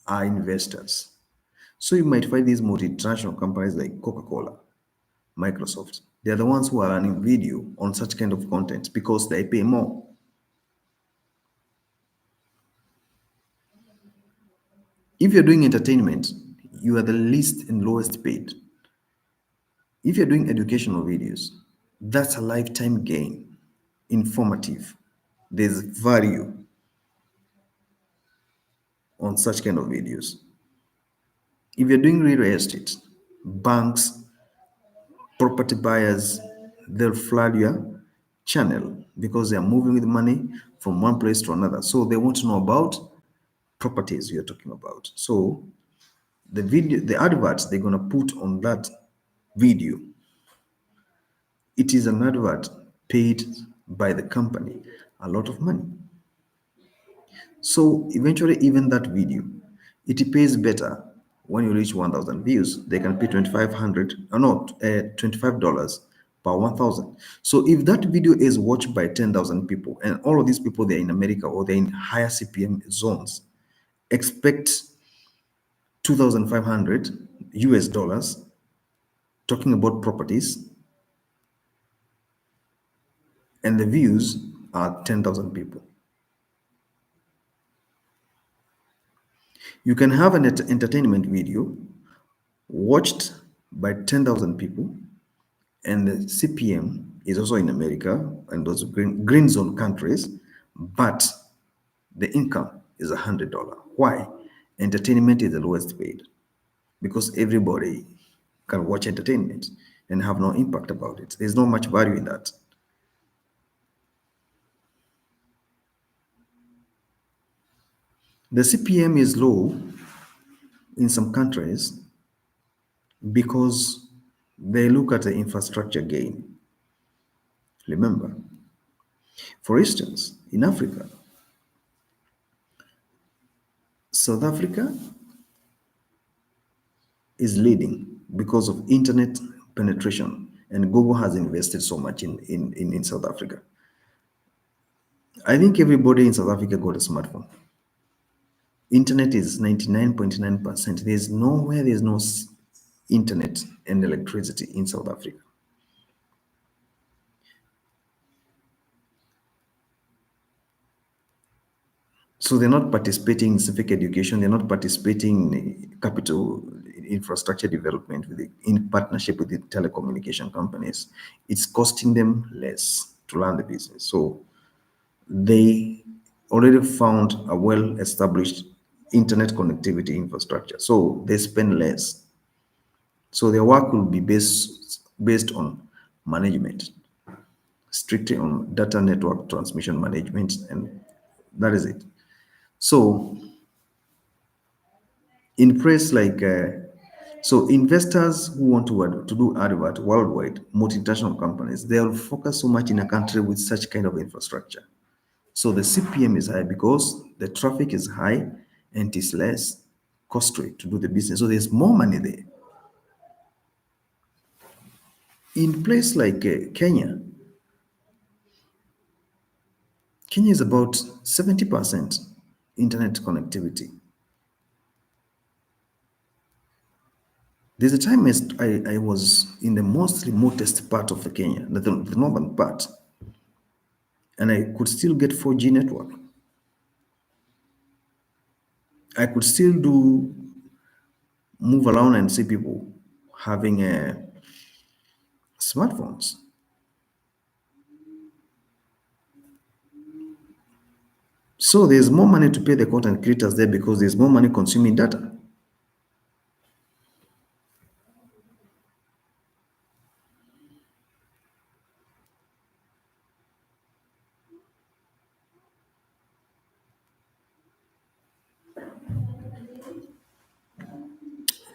are investors. So you might find these multinational companies like Coca-Cola, Microsoft. They're the ones who are running video on such kind of content because they pay more. If you're doing entertainment, you are the least and lowest paid. If you're doing educational videos, that's a lifetime gain, informative. There's value on such kind of videos. If you're doing real estate, banks, property buyers, they'll flood your channel because they are moving with money from one place to another. So they want to know about properties you're talking about. So the video, the adverts they're gonna put on that video, it is an advert paid by the company a lot of money. So eventually, even that video, it pays better when you reach 1,000 views. They can pay 2,500 or not $25 per 1,000. So if that video is watched by 10,000 people, and all of these people they're in America or they're in higher CPM zones, expect 2,500 US dollars talking about properties, and the views are 10,000 people. You can have an entertainment video watched by 10,000 people, and the CPM is also in America and those green zone countries, but the income is $100. Why? Entertainment is the lowest paid because everybody can watch entertainment and have no impact about it. There's not much value in that. The CPM is low in some countries because they look at the infrastructure gain. Remember, for instance, in Africa, South Africa is leading because of internet penetration, and Google has invested so much in South Africa. I think everybody in South Africa got a smartphone. Internet is 99.9%. There's nowhere there's no internet and electricity in South Africa. So they're not participating in civic education, they're not participating in capital infrastructure development in partnership with the telecommunication companies. It's costing them less to run the business. So they already found a well established internet connectivity infrastructure. So they spend less. So their work will be based on management, strictly on data network transmission management, and that is it. So in place like so investors who want to do advert worldwide, multinational companies, they'll focus so much in a country with such kind of infrastructure. So the CPM is high because the traffic is high and it is less costly to do the business. So there's more money there. In place like Kenya, Kenya is about 70% internet connectivity. There's a time I was in the most remotest part of the Kenya, the northern part, and I could still get 4G network. I could still do move around and see people having smartphones. So there's more money to pay the content creators there because there's more money consuming data.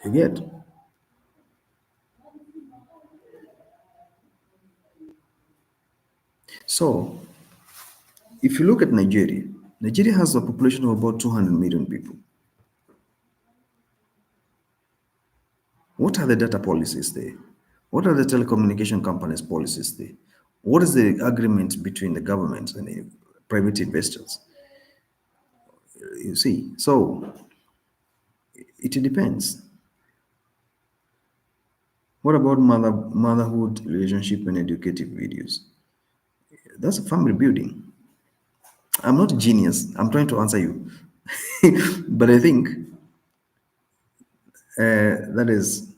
You get? So if you look at Nigeria, Nigeria has a population of about 200 million people. What are the data policies there? What are the telecommunication companies' policies there? What is the agreement between the government and the private investors? You see, so it depends. What about motherhood, relationship, and educative videos? That's a family building. I'm not a genius. I'm trying to answer you, but I think that is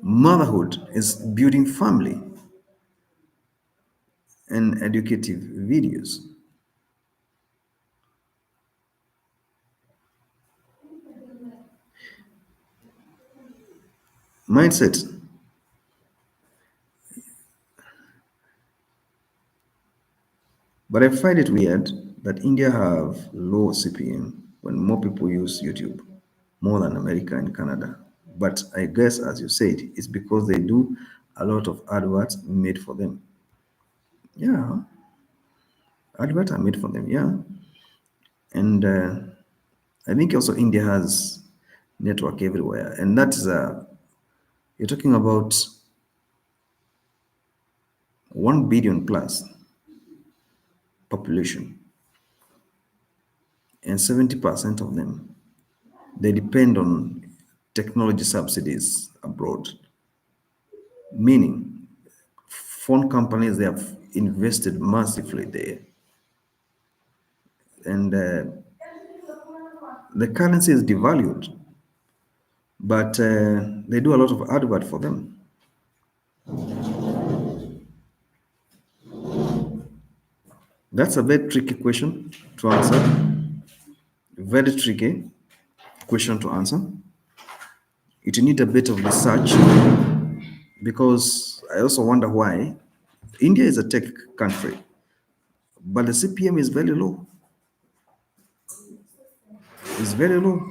motherhood is building family and educative videos. Mindset. But I find it weird that India have low CPM when more people use YouTube, more than America and Canada. But I guess, as you said, it's because they do a lot of adverts made for them. Yeah, adverts are made for them. Yeah, and I think also India has network everywhere, and that's you're talking about 1 billion plus population, and 70% of them they depend on technology subsidies abroad. Meaning, phone companies they have invested massively there, and the currency is devalued, but they do a lot of advert for them. That's a very tricky question to answer. Very tricky question to answer. It need a bit of research because I also wonder why India is a tech country, but the CPM is very low. It's very low.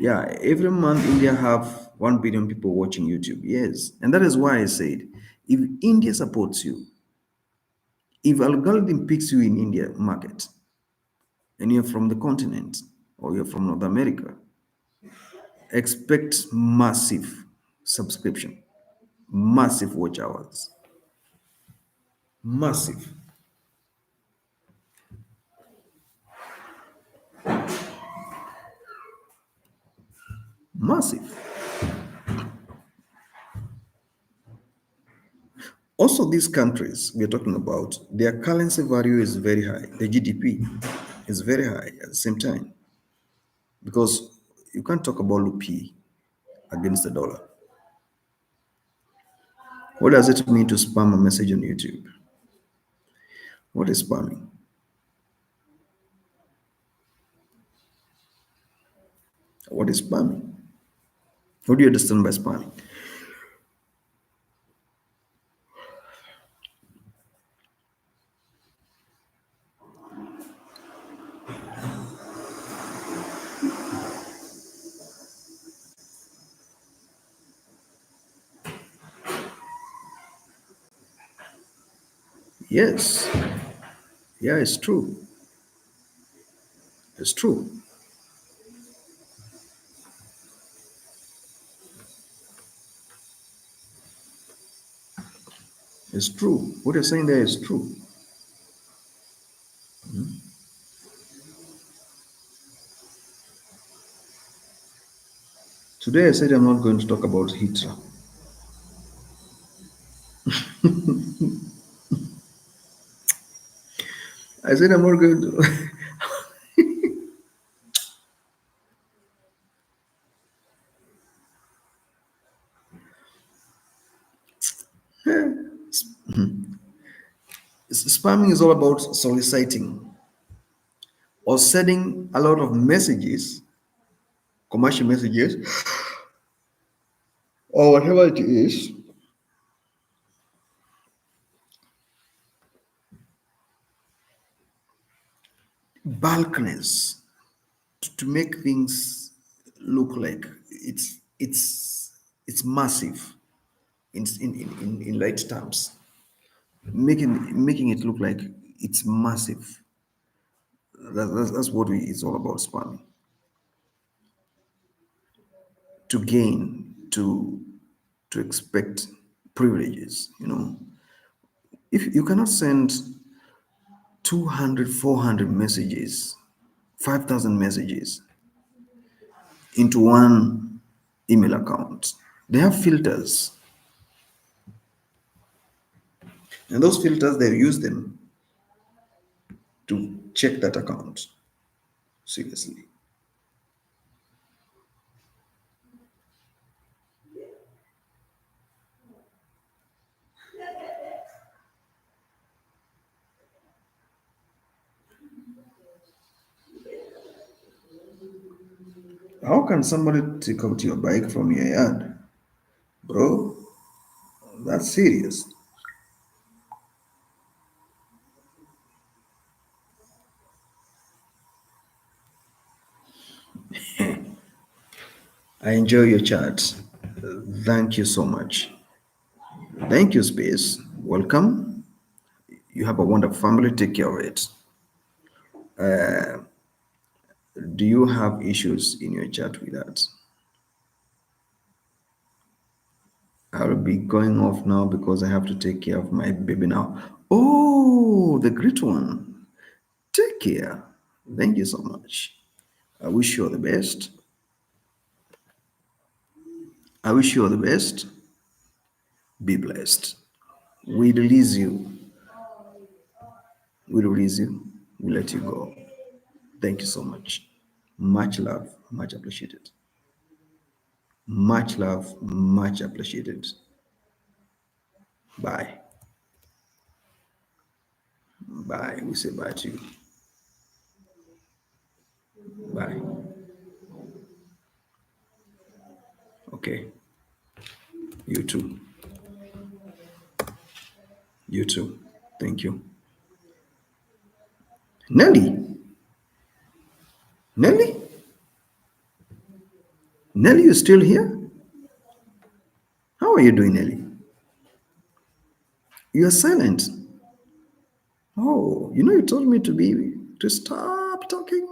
Yeah, every month India have 1 billion people watching YouTube. Yes, and that is why I said, if India supports you, if algorithm picks you in India market, and you're from the continent or you're from North America, expect massive subscription, massive watch hours, massive, massive. most of these countries we are talking about, their currency value is very high. The GDP is very high at the same time because you can't talk about rupee against the dollar. What does it mean to spam a message on YouTube? What is spamming? What is spamming? What do you understand by spamming? Yes, yeah, it's true. It's true. It's true. What you're saying there is true. Today I said I'm not going to talk about Hitler. I said I'm not going to. Spamming is all about soliciting or sending a lot of messages, commercial messages, or whatever it is, bulkness to make things look like it's massive in light terms, making it look like it's massive. That's what it's all about spamming. To gain, to expect privileges. If you cannot send 200, 400 messages, 5,000 messages into one email account, they have filters, and those filters they use them to check that account seriously. How can somebody take out your bike from your yard, bro? That's serious. I enjoy your chat. Thank you so much. Thank you, Space. Welcome. You have a wonderful family. Take care of it. Do you have issues in your chat with that? I'll be going off now because I have to take care of my baby now. Oh, the great one. Take care. Thank you so much. I wish you all the best. I wish you all the best. Be blessed. We release you. We release you. We let you go. Thank you so much. Much love. Much appreciated. Much love. Much appreciated. Bye. Bye. We say bye to you. Bye. Okay. You too. You too. Thank you. Nelly. Nelly? Nelly, you still here? How are you doing, Nelly? You are silent. Oh, you told me to stop talking.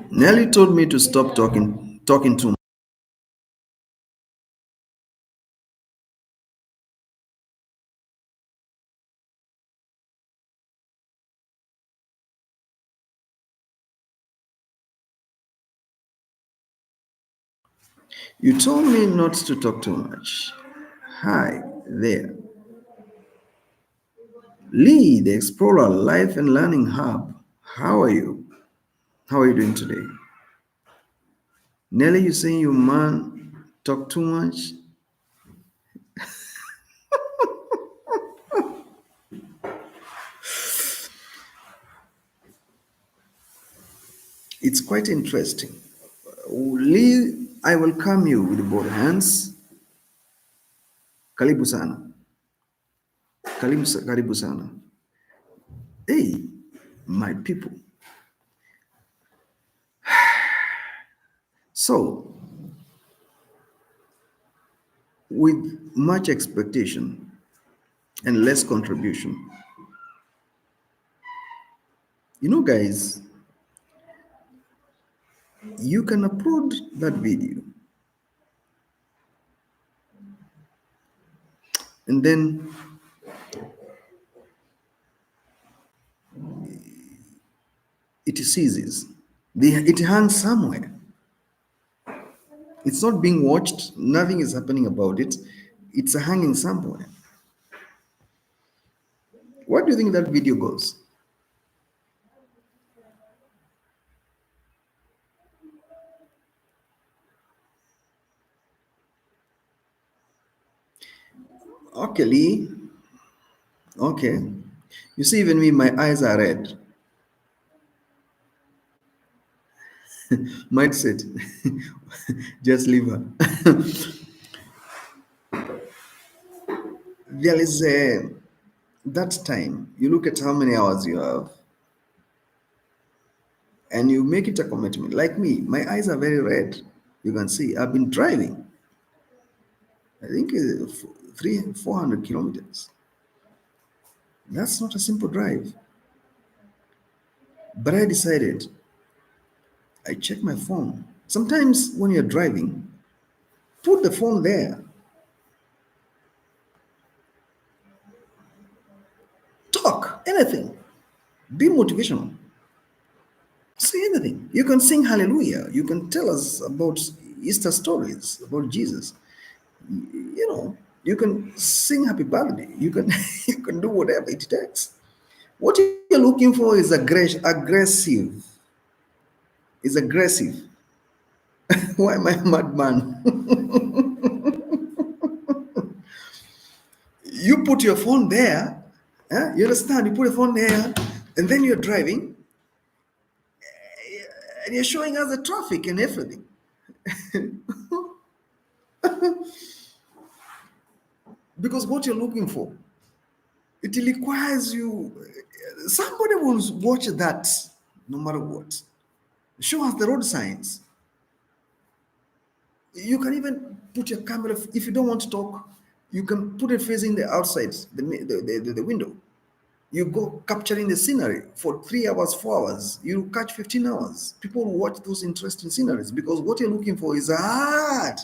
Nelly told me to stop talking too You told me not to talk too much. Hi there. Lee, the Explorer Life and Learning Hub. How are you? How are you doing today? Nelly, you saying your man talk too much? It's quite interesting. Lee, I welcome you with both hands. Karibu sana. Karibu sana. Hey, my people. So, with much expectation and less contribution, guys, you can upload that video and then it ceases. It hangs somewhere. It's not being watched, nothing is happening about it. It's hanging somewhere. What do you think that video goes? Okay, Lee. Okay. You see, even me, my eyes are red. Might sit. Just leave her. There is that time. You look at how many hours you have and you make it a commitment. Like me, my eyes are very red. You can see I've been driving, I think 400 kilometers. That's not a simple drive. But I decided, I check my phone. Sometimes when you're driving, put the phone there. Talk, anything. Be motivational. Say anything. You can sing hallelujah. You can tell us about Easter stories, about Jesus. You can sing happy birthday. You can you can do whatever it takes. What you're looking for is aggressive. Is aggressive. Why am I a madman? You put your phone there. You understand? You put your phone there, and then you're driving, and you're showing us the traffic and everything. Because what you're looking for, it requires you. Somebody will watch that no matter what. Show us the road signs. You can even put your camera, if you don't want to talk, you can put it facing the outside, the window. You go capturing the scenery for 3 hours, 4 hours, you catch 15 hours. People will watch those interesting sceneries because what you're looking for is hard.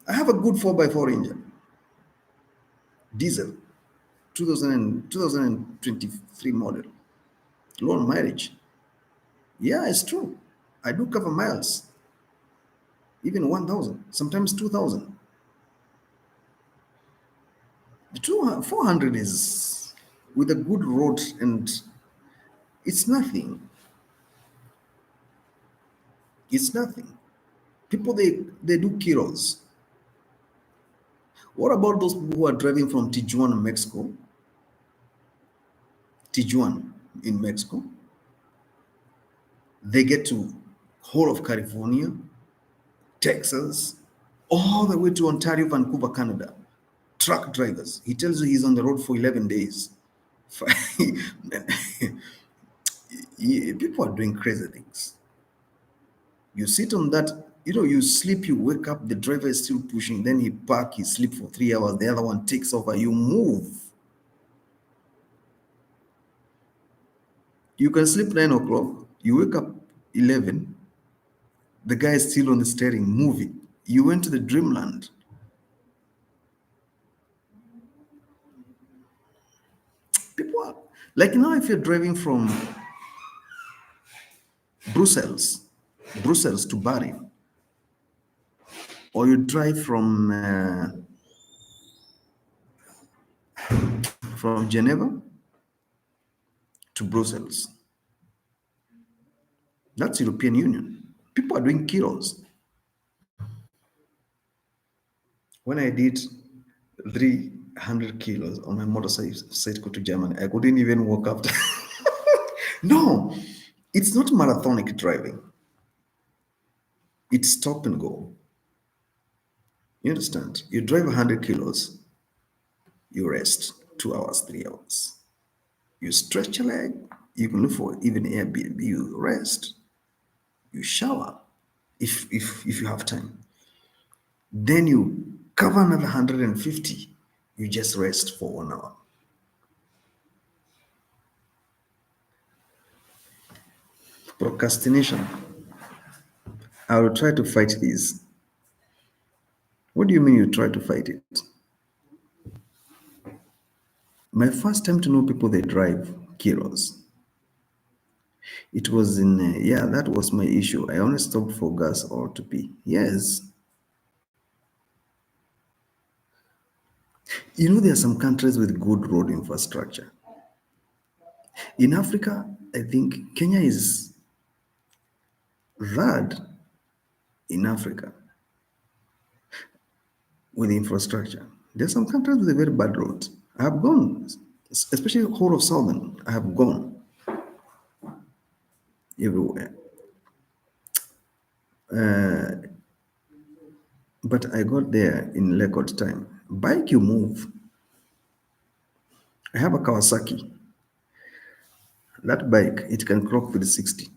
I have a good 4x4 engine, diesel, 2023 model, low on mileage. Yeah, it's true. I do cover miles, even 1,000, sometimes 2,000. The 400 is with a good road, and it's nothing. It's nothing. People, they do kilos. What about those people who are driving from Tijuana, Mexico? Tijuana in Mexico. They get to whole of California, Texas, all the way to Ontario, Vancouver, Canada. Truck drivers. He tells you he's on the road for 11 days. People are doing crazy things. You sit on that, you sleep, you wake up, the driver is still pushing, then he park, he sleep for 3 hours, the other one takes over, you move. You can sleep 9 o'clock, you wake up 11, the guy is still on the steering, moving. You went to the dreamland. People are like, now if you're driving from Brussels, Brussels to Bari, or you drive from Geneva to Brussels. That's European Union. People are doing kilos. When I did 300 kilos on my motorcycle to Germany, I couldn't even walk up. No, it's not marathonic driving. It's stop and go. You understand? You drive 100 kilos, you rest 2 hours, 3 hours. You stretch your leg, you can look for even Airbnb, you rest, you shower if you have time. Then you cover another 150, you just rest for 1 hour. Procrastination. I will try to fight this. What do you mean you try to fight it? My first time to know people they drive kilos. It was in, yeah, that was my issue. I only stopped for gas or to pee. Yes. You know, there are some countries with good road infrastructure. In Africa, I think Kenya is third in Africa with infrastructure. There are some countries with a very bad roads. I have gone, especially whole of Southern. I have gone everywhere. But I got there in record time. Bike, you move. I have a Kawasaki. That bike, it can clock with 60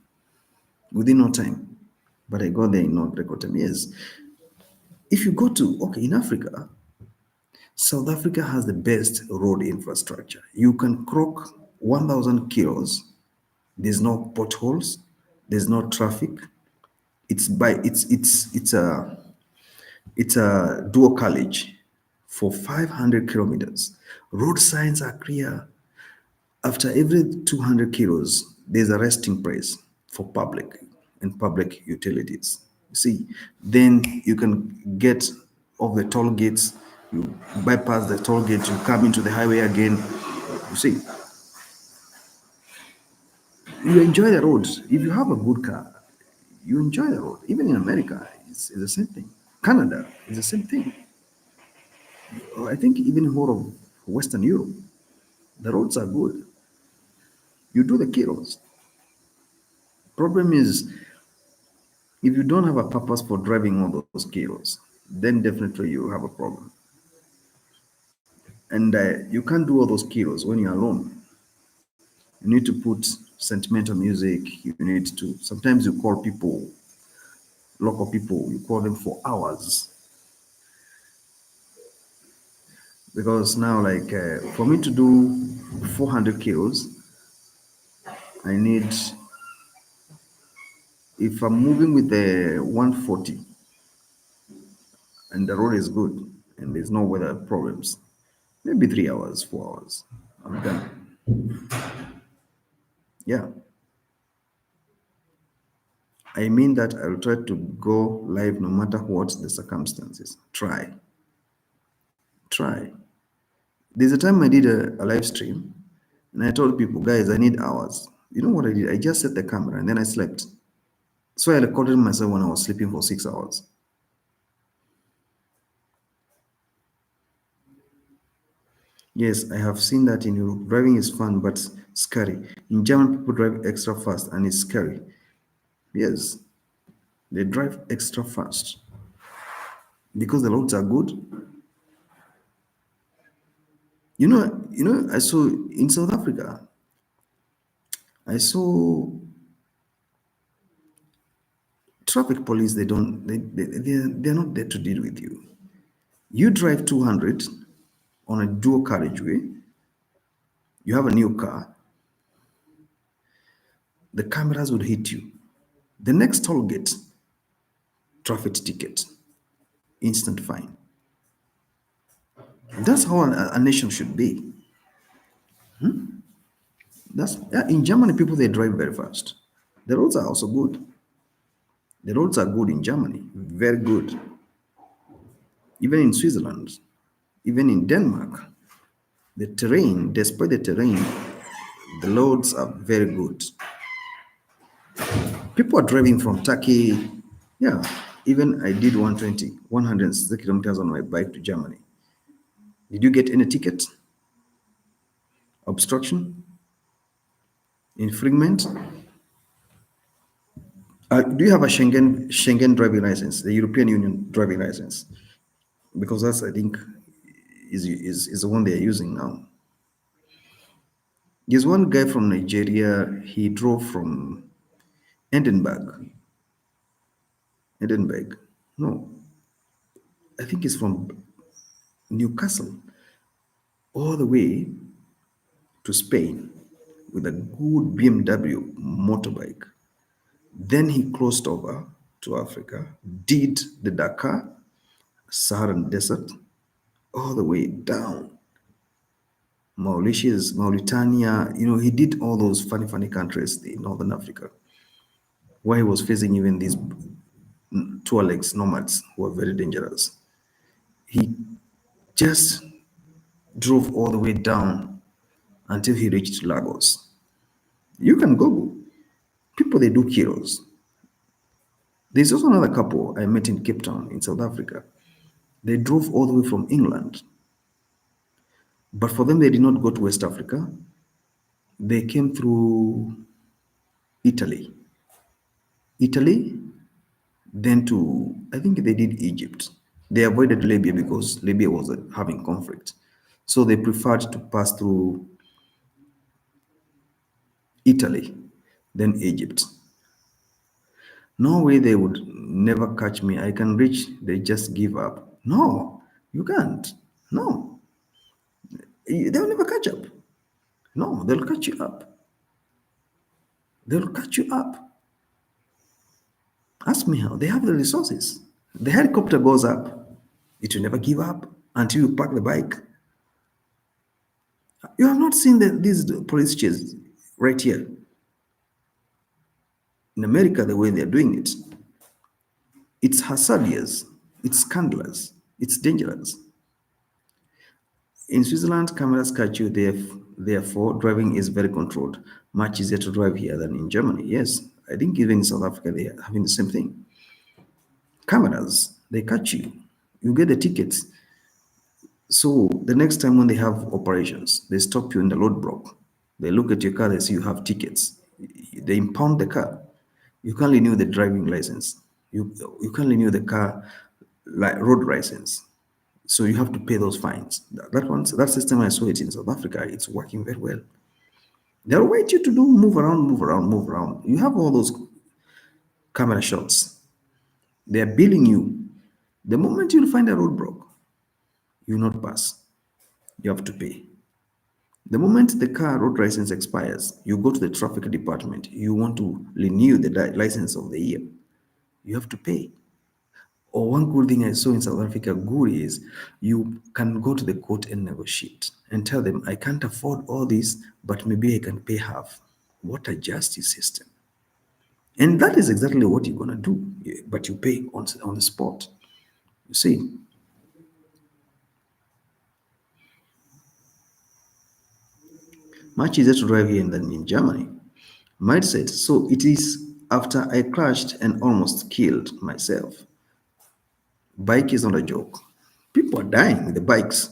within no time. But I got there in not record time. Yes. If you go to, okay, in Africa, South Africa has the best road infrastructure. You can crock 1,000 kilos. There's no potholes. There's no traffic. It's a dual carriage for 500 kilometers. Road signs are clear. After every 200 kilos, there's a resting place for public and public utilities. You see, then you can get off the toll gates, you bypass the toll gate, you come into the highway again. You see, you enjoy the roads. If you have a good car, you enjoy the road. Even in America, it's the same thing. Canada is the same thing. I think even whole of Western Europe, the roads are good. You do the kilos. Problem is, if you don't have a purpose for driving all those kilos, then definitely you have a problem. And you can't do all those kilos when you're alone. You need to put sentimental music. You need to, sometimes you call people, local people, you call them for hours. Because now, like, for me to do 400 kilos, I need, if I'm moving with the 140 and the road is good and there's no weather problems, maybe 3 hours, 4 hours, I'm done. Yeah. I mean that I will try to go live no matter what the circumstances. Try. Try. There's a time I did a live stream and I told people, guys, I need hours. You know what I did? I just set the camera and then I slept. So I recorded myself when I was sleeping for 6 hours. Yes, I have seen that in Europe. Driving is fun but scary. In German, people drive extra fast and it's scary. Yes, they drive extra fast because the roads are good. I saw in South Africa, I saw traffic police. They're not there to deal with you. You drive 200 on a dual carriageway, you have a new car, the cameras would hit you. The next toll gate, traffic ticket, instant fine. That's how a nation should be. That's, yeah, in Germany, people they drive very fast. The roads are also good. The roads are good in Germany, very good. Even in Switzerland, even in Denmark, the terrain, despite the terrain, the roads are very good. People are driving from Turkey. Yeah, even I did 120, 160 kilometers on my bike to Germany. Did you get any ticket? Obstruction? Infringement? Do you have a Schengen driving license, the European Union driving license? Because that's, I think, is the one they are using now. There's one guy from Nigeria. He drove from Edinburgh. Edinburgh. No, I think it's from Newcastle all the way to Spain with a good BMW motorbike. Then he crossed over to Africa, did the Dakar, Saharan Desert, all the way down Mauritius, Mauritania. He did all those funny, funny countries in Northern Africa, where he was facing even these tour legs nomads who are very dangerous. He just drove all the way down until he reached Lagos. You can Google. People, they do kilos. There's also another couple I met in Cape Town in South Africa. They drove all the way from England. But for them, they did not go to West Africa. They came through Italy. Italy, then to, I think they did Egypt. They avoided Libya because Libya was having conflict. So they preferred to pass through Italy, then Egypt. No way they would never catch me. I can reach, they just give up. No, you can't. No, they'll never catch up. No, they'll catch you up. They'll catch you up. Ask me how. They have the resources. The helicopter goes up. It will never give up until you park the bike. You have not seen these police chase right here. In America, the way they're doing it, it's hazardous, it's scandalous, it's dangerous. In Switzerland, cameras catch you, therefore, driving is very controlled. Much easier to drive here than in Germany. Yes, I think even in South Africa, they are having the same thing. Cameras, they catch you. You get the tickets. So the next time when they have operations, they stop you in the roadblock. They look at your car, they see you have tickets. They impound the car. You can't renew the driving license. You can't renew the car road license. So you have to pay those fines. That system, I saw it in South Africa. It's working very well. They'll wait you to do move around, move around, move around. You have all those camera shots. They are billing you. The moment you'll find a roadblock, you will not pass. You have to pay. The moment the car road license expires, you go to the traffic department. You want to renew the license of the year. You have to pay. Or one good thing I saw in South Africa, good is you can go to the court and negotiate and tell them, I can't afford all this, but maybe I can pay half. What a justice system. And that is exactly what you're going to do, but you pay on the spot. You see, much easier to drive here than in Germany. Mindset. So it is after I crashed and almost killed myself. Bike is not a joke. People are dying with the bikes.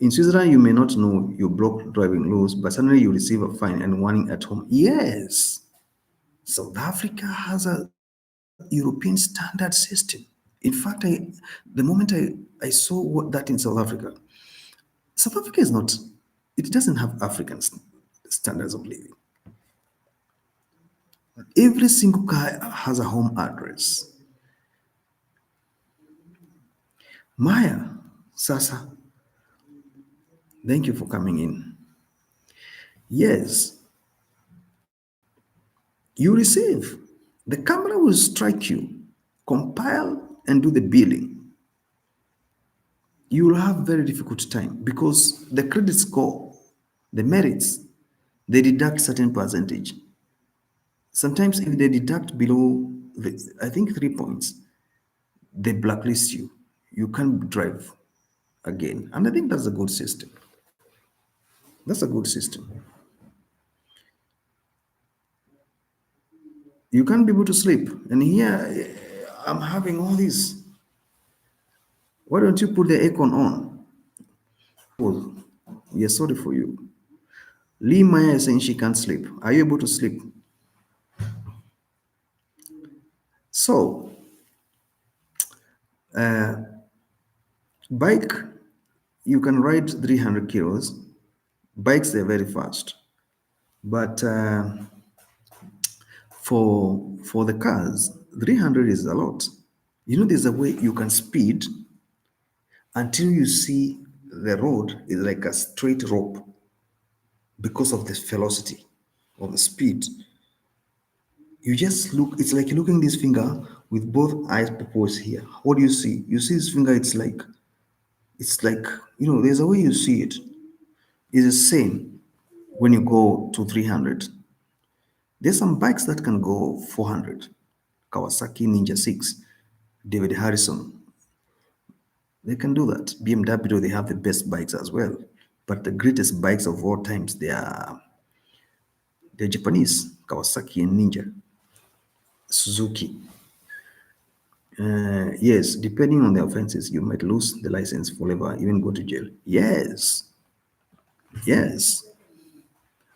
In Switzerland, you may not know you broke driving laws, but suddenly you receive a fine and warning at home. Yes, South Africa has a European standard system. In fact, the moment I saw that in South Africa, South Africa is not, it doesn't have African standards of living. Every single car has a home address. Maya, Sasa, thank you for coming in. Yes, you receive. The camera will strike you, compile and do the billing. You will have very difficult time because the credit score, the merits, they deduct certain percentage. Sometimes if they deduct below, I think 3 points, they blacklist you. You can't drive again. And I think that's a good system. That's a good system. You can't be able to sleep. And here I'm having all this. Why don't you put the aircon on? Oh, we are sorry for you. Lee Maya is saying she can't sleep. Are you able to sleep? So, bike, you can ride 300 kilos. Bikes, they're very fast. But for the cars, 300 is a lot. You know, there's a way you can speed until you see the road is like a straight rope because of the velocity of the speed. You just look, it's like looking this finger with both eyes proposed here. What do you see? You see this finger, it's like, there's a way you see it. It's the same when you go to 300. There's some bikes that can go 400. Kawasaki Ninja 6, David Harrison, they can do that. BMW, they have the best bikes as well. But the greatest bikes of all times, they're Japanese, Kawasaki and Ninja, Suzuki. Yes, depending on the offenses, you might lose the license forever, even go to jail. Yes, yes.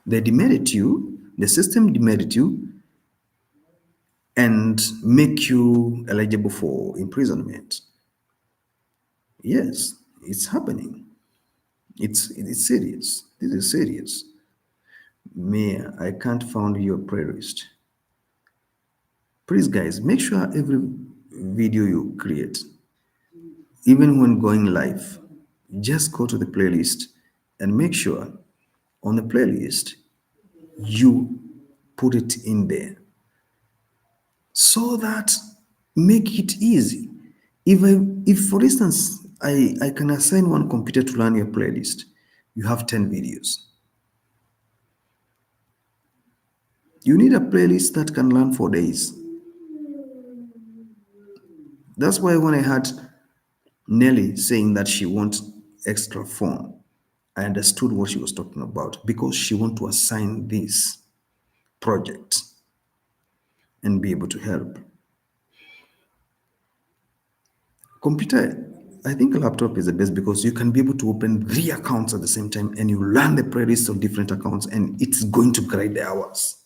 They demerit you, the system demerit you, and make you eligible for imprisonment. Yes, it's happening. It's serious. This is serious. Me, I can't find your playlist. Please, guys, make sure every video you create, even when going live, just go to the playlist and make sure on the playlist you put it in there so that make it easy. If for instance I can assign one computer to learn your playlist, you have 10 videos. You need a playlist that can learn for days. That's why when I had Nelly saying that she wants extra phone, I understood what she was talking about because she want to assign this project and be able to help. Computer, I think a laptop is the best because you can be able to open 3 accounts at the same time and you learn the playlist of different accounts and it's going to grade the hours.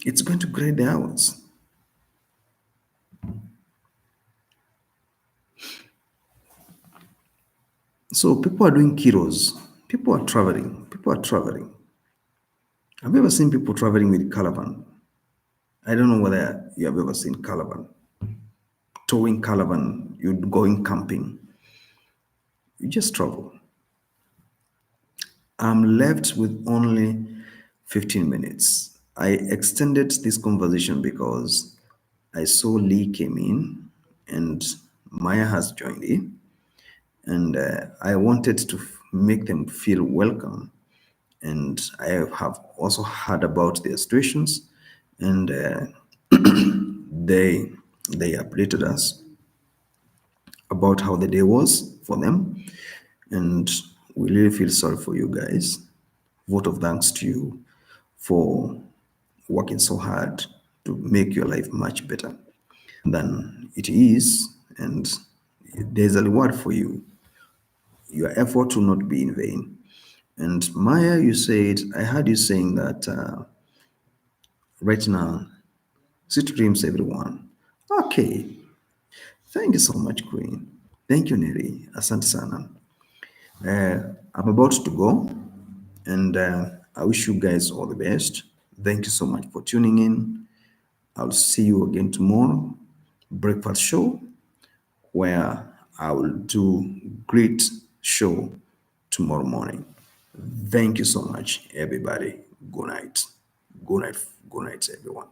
It's going to grade the hours. So people are doing kilos. People are traveling. People are traveling. Have you ever seen people traveling with caravan? I don't know whether you have ever seen caravan. Towing caravan, you're going camping. You just travel. I'm left with only 15 minutes. I extended this conversation because I saw Lee came in and Maya has joined in, and I wanted to make them feel welcome. And I have also heard about their situations, and they they updated us about how the day was for them, and we really feel sorry for you guys. Vote of thanks to you for working so hard to make your life much better than it is, and there's a reward for you. Your effort will not be in vain. And Maya, you said, I heard you saying that right now, sweet dreams, everyone. Okay, thank you so much, Queen. Thank you, Neri. Asante sana. I'm about to go, and I wish you guys all the best. Thank you so much for tuning in. I'll see you again tomorrow. Breakfast show, where I will do great show tomorrow morning. Thank you so much, everybody. Good night. Good night. Good night, everyone.